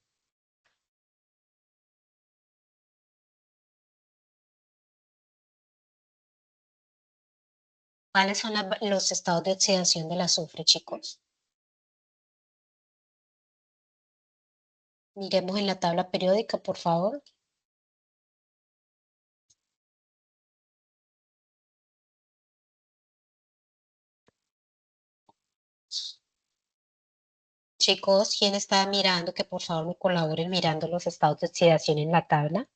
¿Cuáles son los estados de oxidación del azufre, chicos? Miremos en la tabla periódica, por favor. Chicos, ¿quién está mirando? Que por favor me colaboren mirando los estados de oxidación en la tabla.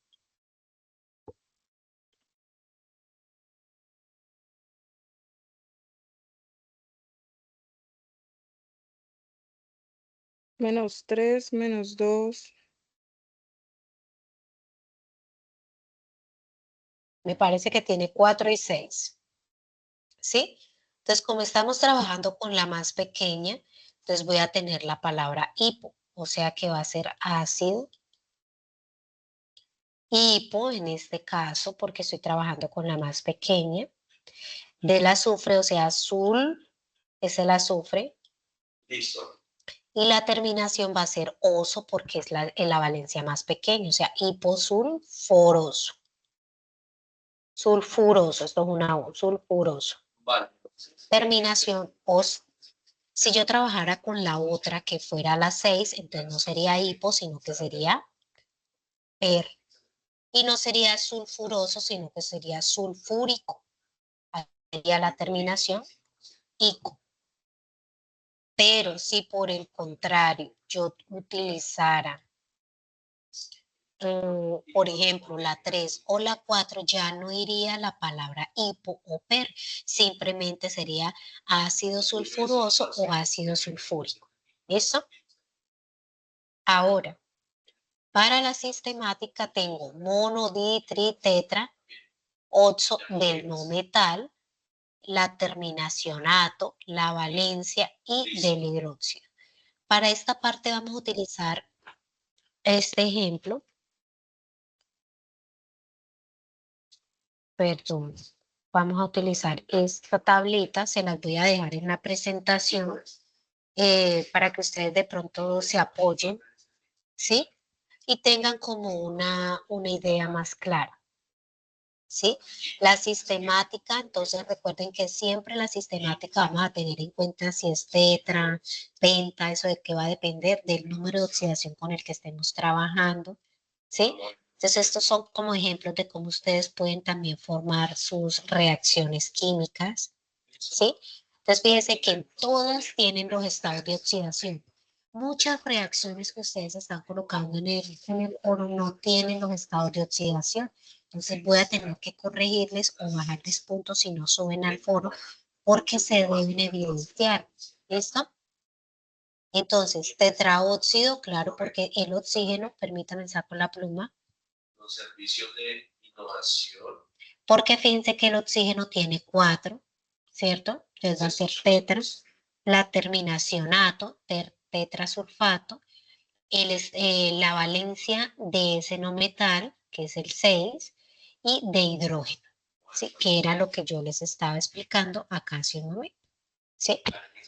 -3, -2. Me parece que tiene 4 y 6. ¿Sí? Entonces, como estamos trabajando con la más pequeña, entonces voy a tener la palabra hipo, o sea que va a ser ácido. Hipo, en este caso, porque estoy trabajando con la más pequeña, del azufre, o sea, azul es el azufre, Listo. y la terminación va a ser oso porque es la valencia más pequeña, o sea, hiposulforoso. Sulfuroso, esto es una O, sulfuroso. Vale. Terminación os. Si yo trabajara con la otra que fuera la 6, entonces no sería hipo, sino que sería per. Y no sería sulfuroso, sino que sería sulfúrico. Ahí sería la terminación ico. Pero si por el contrario yo utilizara, por ejemplo, la 3 o la 4, ya no iría la palabra hipo o per, simplemente sería ácido sulfuroso o ácido sulfúrico. ¿Listo? Ahora, para la sistemática tengo mono, di, tri, tetra, oxo del no metal, la terminación ato, la valencia y del hidróxido. Para esta parte vamos a utilizar este ejemplo. Perdón. Vamos a utilizar esta tablita, se las voy a dejar en la presentación para que ustedes de pronto se apoyen, ¿sí? Y tengan como una idea más clara. ¿Sí? La sistemática, entonces recuerden que siempre la sistemática vamos a tener en cuenta si es tetra, penta, eso de que va a depender del número de oxidación con el que estemos trabajando, ¿sí? Entonces estos son como ejemplos de cómo ustedes pueden también formar sus reacciones químicas, ¿sí? Entonces fíjense que todas tienen los estados de oxidación. Muchas reacciones que ustedes están colocando en el oro no tienen los estados de oxidación. Entonces voy a tener que corregirles o bajarles puntos si no suben al foro porque se deben evidenciar. ¿Listo? Entonces, tetraóxido, claro, porque el oxígeno, permítanme sacar la pluma, Los servicios de innovación. porque fíjense que el oxígeno tiene 4, ¿cierto? Entonces va a ser tetra, la terminación ato, tetrasulfato, la valencia de ese no metal, que es el 6, y de hidrógeno, ¿sí? Que era lo que yo les estaba explicando acá hace un momento, ¿sí?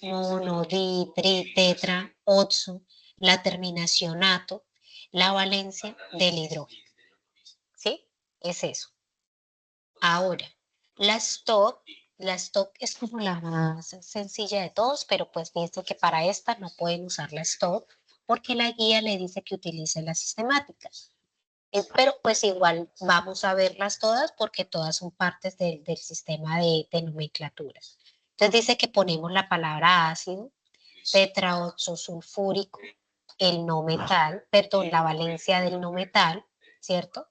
Mono, di, tri, tetra, oxo, la terminación ato, la valencia del hidrógeno, ¿sí? Es eso. Ahora, la stock es como la más sencilla de todos, pero pues pienso que para esta no pueden usar la stock porque la guía le dice que utilice las sistemáticas. Pero pues igual vamos a verlas todas porque todas son partes del sistema de nomenclatura. Entonces dice que ponemos la palabra ácido, tetraoxosulfúrico, el no metal, perdón, la valencia del no metal, ¿cierto?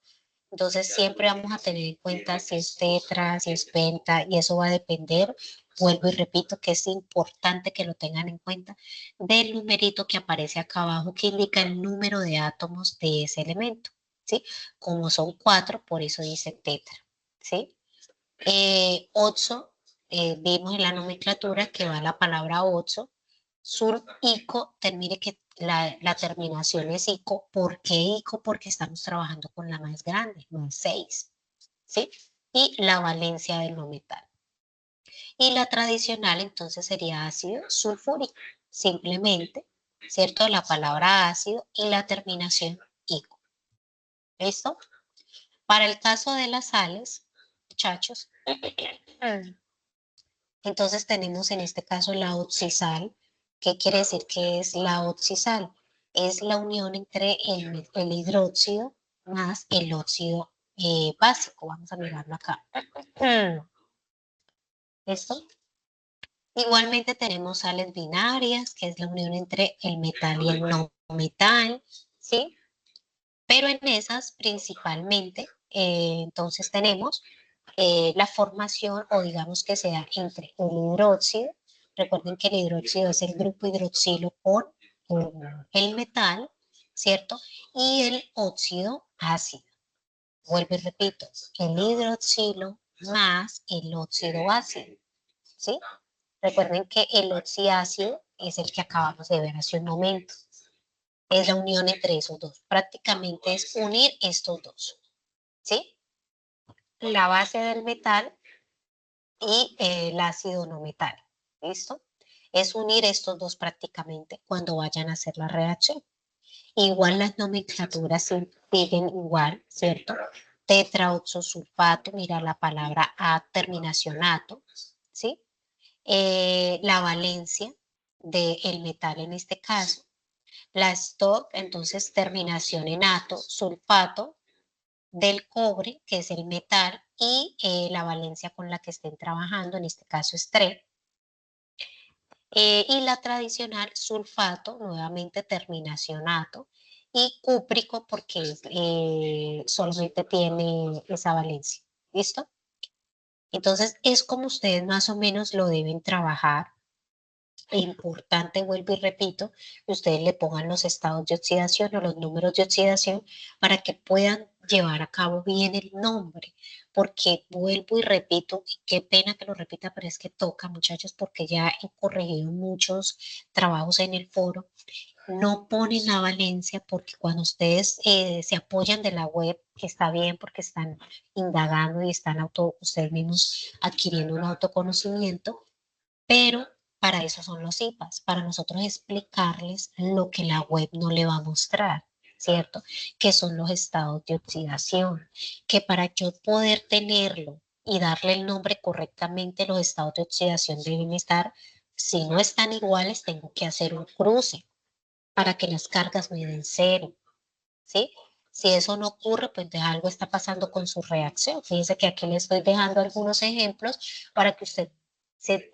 Entonces siempre vamos a tener en cuenta si es tetra, si es penta, y eso va a depender vuelvo y repito que es importante que lo tengan en cuenta, del numerito que aparece acá abajo que indica el número de átomos de ese elemento, ¿sí? Como son 4, por eso dice tetra, ¿sí? 8, vimos en la nomenclatura que va la palabra 8, sur, ico, mire que la terminación es ico. ¿Por qué ico? Porque estamos trabajando con la más grande, más 6, ¿sí? Y la valencia del no metal. Y la tradicional entonces sería ácido sulfúrico, simplemente, ¿cierto? La palabra ácido y la terminación ico. ¿Listo? Para el caso de las sales, muchachos, entonces tenemos en este caso la oxisal. ¿Qué quiere decir que es la oxisal? Es la unión entre el hidróxido más el óxido básico. Vamos a mirarlo acá. ¿Listo? Igualmente tenemos sales binarias, que es la unión entre el metal y el no metal, ¿sí? Pero en esas principalmente, entonces tenemos la formación o digamos que sea entre el hidróxido. Recuerden que el hidróxido es el grupo hidroxilo con el metal, ¿cierto? Y el óxido ácido. Vuelvo y repito, el hidroxilo más el óxido ácido, ¿sí? Recuerden que el oxiácido es el que acabamos de ver hace un momento. Es la unión entre esos dos. Prácticamente es unir estos dos, ¿sí? La base del metal y el ácido no metal. ¿Listo? Es unir estos dos prácticamente cuando vayan a hacer la reacción. Igual las nomenclaturas siguen igual, ¿cierto? Tetraoxosulfato, mira la palabra A, terminacionato, ¿sí? La valencia del metal en este caso. La stock, entonces terminación en ato, sulfato, del cobre, que es el metal, y la valencia con la que estén trabajando, en este caso es 3. Y la tradicional sulfato, nuevamente terminacionato, y cúprico porque solamente tiene esa valencia. ¿Listo? Entonces es como ustedes más o menos lo deben trabajar. Importante, vuelvo y repito, que ustedes le pongan los estados de oxidación o los números de oxidación para que puedan llevar a cabo bien el nombre, porque vuelvo y repito, y qué pena que lo repita, pero es que toca, muchachos, porque ya he corregido muchos trabajos en el foro, no ponen la valencia porque cuando ustedes se apoyan de la web, que está bien porque están indagando y están ustedes mismos adquiriendo un autoconocimiento, pero para eso son los IPAs, para nosotros explicarles lo que la web no le va a mostrar, ¿cierto? Que son los estados de oxidación, que para yo poder tenerlo y darle el nombre correctamente, los estados de oxidación deben estar, si no están iguales, tengo que hacer un cruce para que las cargas me den cero, ¿sí? Si eso no ocurre, pues algo está pasando con su reacción. Fíjense que aquí le estoy dejando algunos ejemplos para que usted se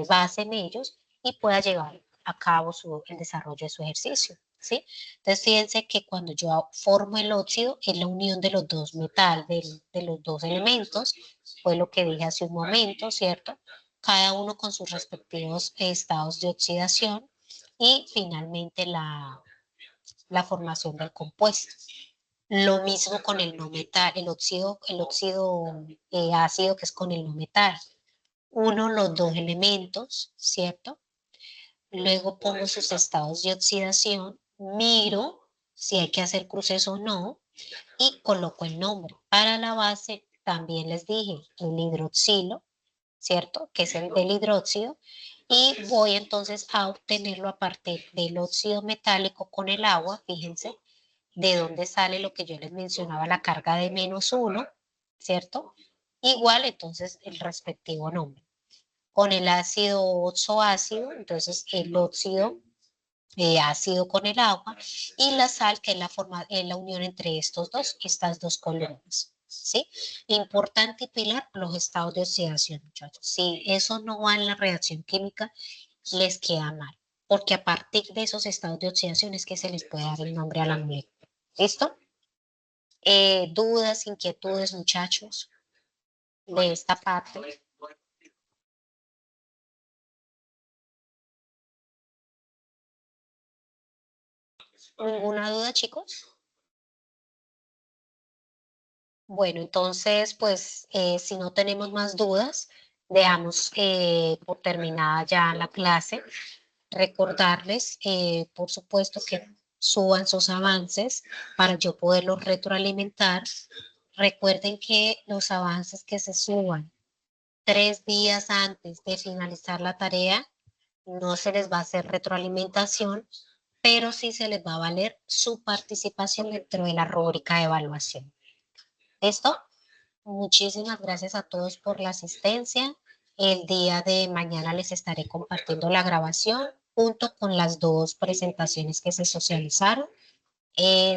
base en ellos y pueda llevar a cabo el desarrollo de su ejercicio, ¿sí? Entonces, fíjense que cuando yo formo el óxido, es la unión de los dos metales, de los dos elementos, fue lo que dije hace un momento, ¿cierto? Cada uno con sus respectivos estados de oxidación y finalmente la formación del compuesto. Lo mismo con el no metal, el óxido ácido que es con el no metal. Uno, los dos elementos, ¿cierto? Luego pongo sus estados de oxidación, miro si hay que hacer cruces o no y coloco el nombre. Para la base también les dije el hidroxilo, ¿cierto? Que es el del hidróxido. Y voy entonces a obtenerlo a partir del óxido metálico con el agua, fíjense, de dónde sale lo que yo les mencionaba, la carga de -1, ¿cierto? Igual entonces el respectivo nombre. Con el ácido oxoácido, entonces el óxido ácido con el agua y la sal, que es la unión entre estas dos columnas. ¿Sí? Importante y pilar, los estados de oxidación, muchachos. Si eso no va en la reacción química, les queda mal, porque a partir de esos estados de oxidación es que se les puede dar el nombre a la molécula. ¿Listo? Dudas, inquietudes, muchachos, de esta parte. ¿Una duda, chicos? Bueno, entonces, pues, si no tenemos más dudas, dejamos por terminada ya la clase. Recordarles, por supuesto, que suban sus avances para yo poderlos retroalimentar. Recuerden que los avances que se suban 3 días antes de finalizar la tarea, no se les va a hacer retroalimentación, pero sí se les va a valer su participación dentro de la rúbrica de evaluación. ¿Listo? Muchísimas gracias a todos por la asistencia. El día de mañana les estaré compartiendo la grabación junto con las 2 presentaciones que se socializaron.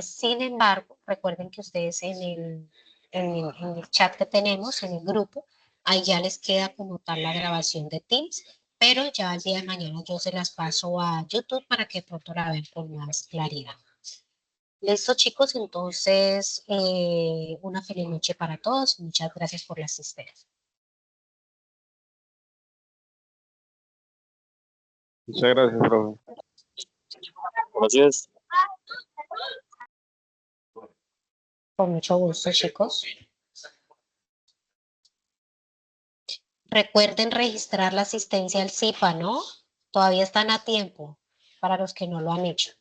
Sin embargo, recuerden que ustedes en el chat que tenemos, en el grupo, ahí ya les queda como tal la grabación de Teams, pero ya el día de mañana yo se las paso a YouTube para que pronto la vean con más claridad. Listo, chicos, entonces una feliz noche para todos y muchas gracias por la asistencia. Muchas gracias, profe. Gracias. Con mucho gusto, chicos. Recuerden registrar la asistencia al CIPA, ¿no? Todavía están a tiempo para los que no lo han hecho.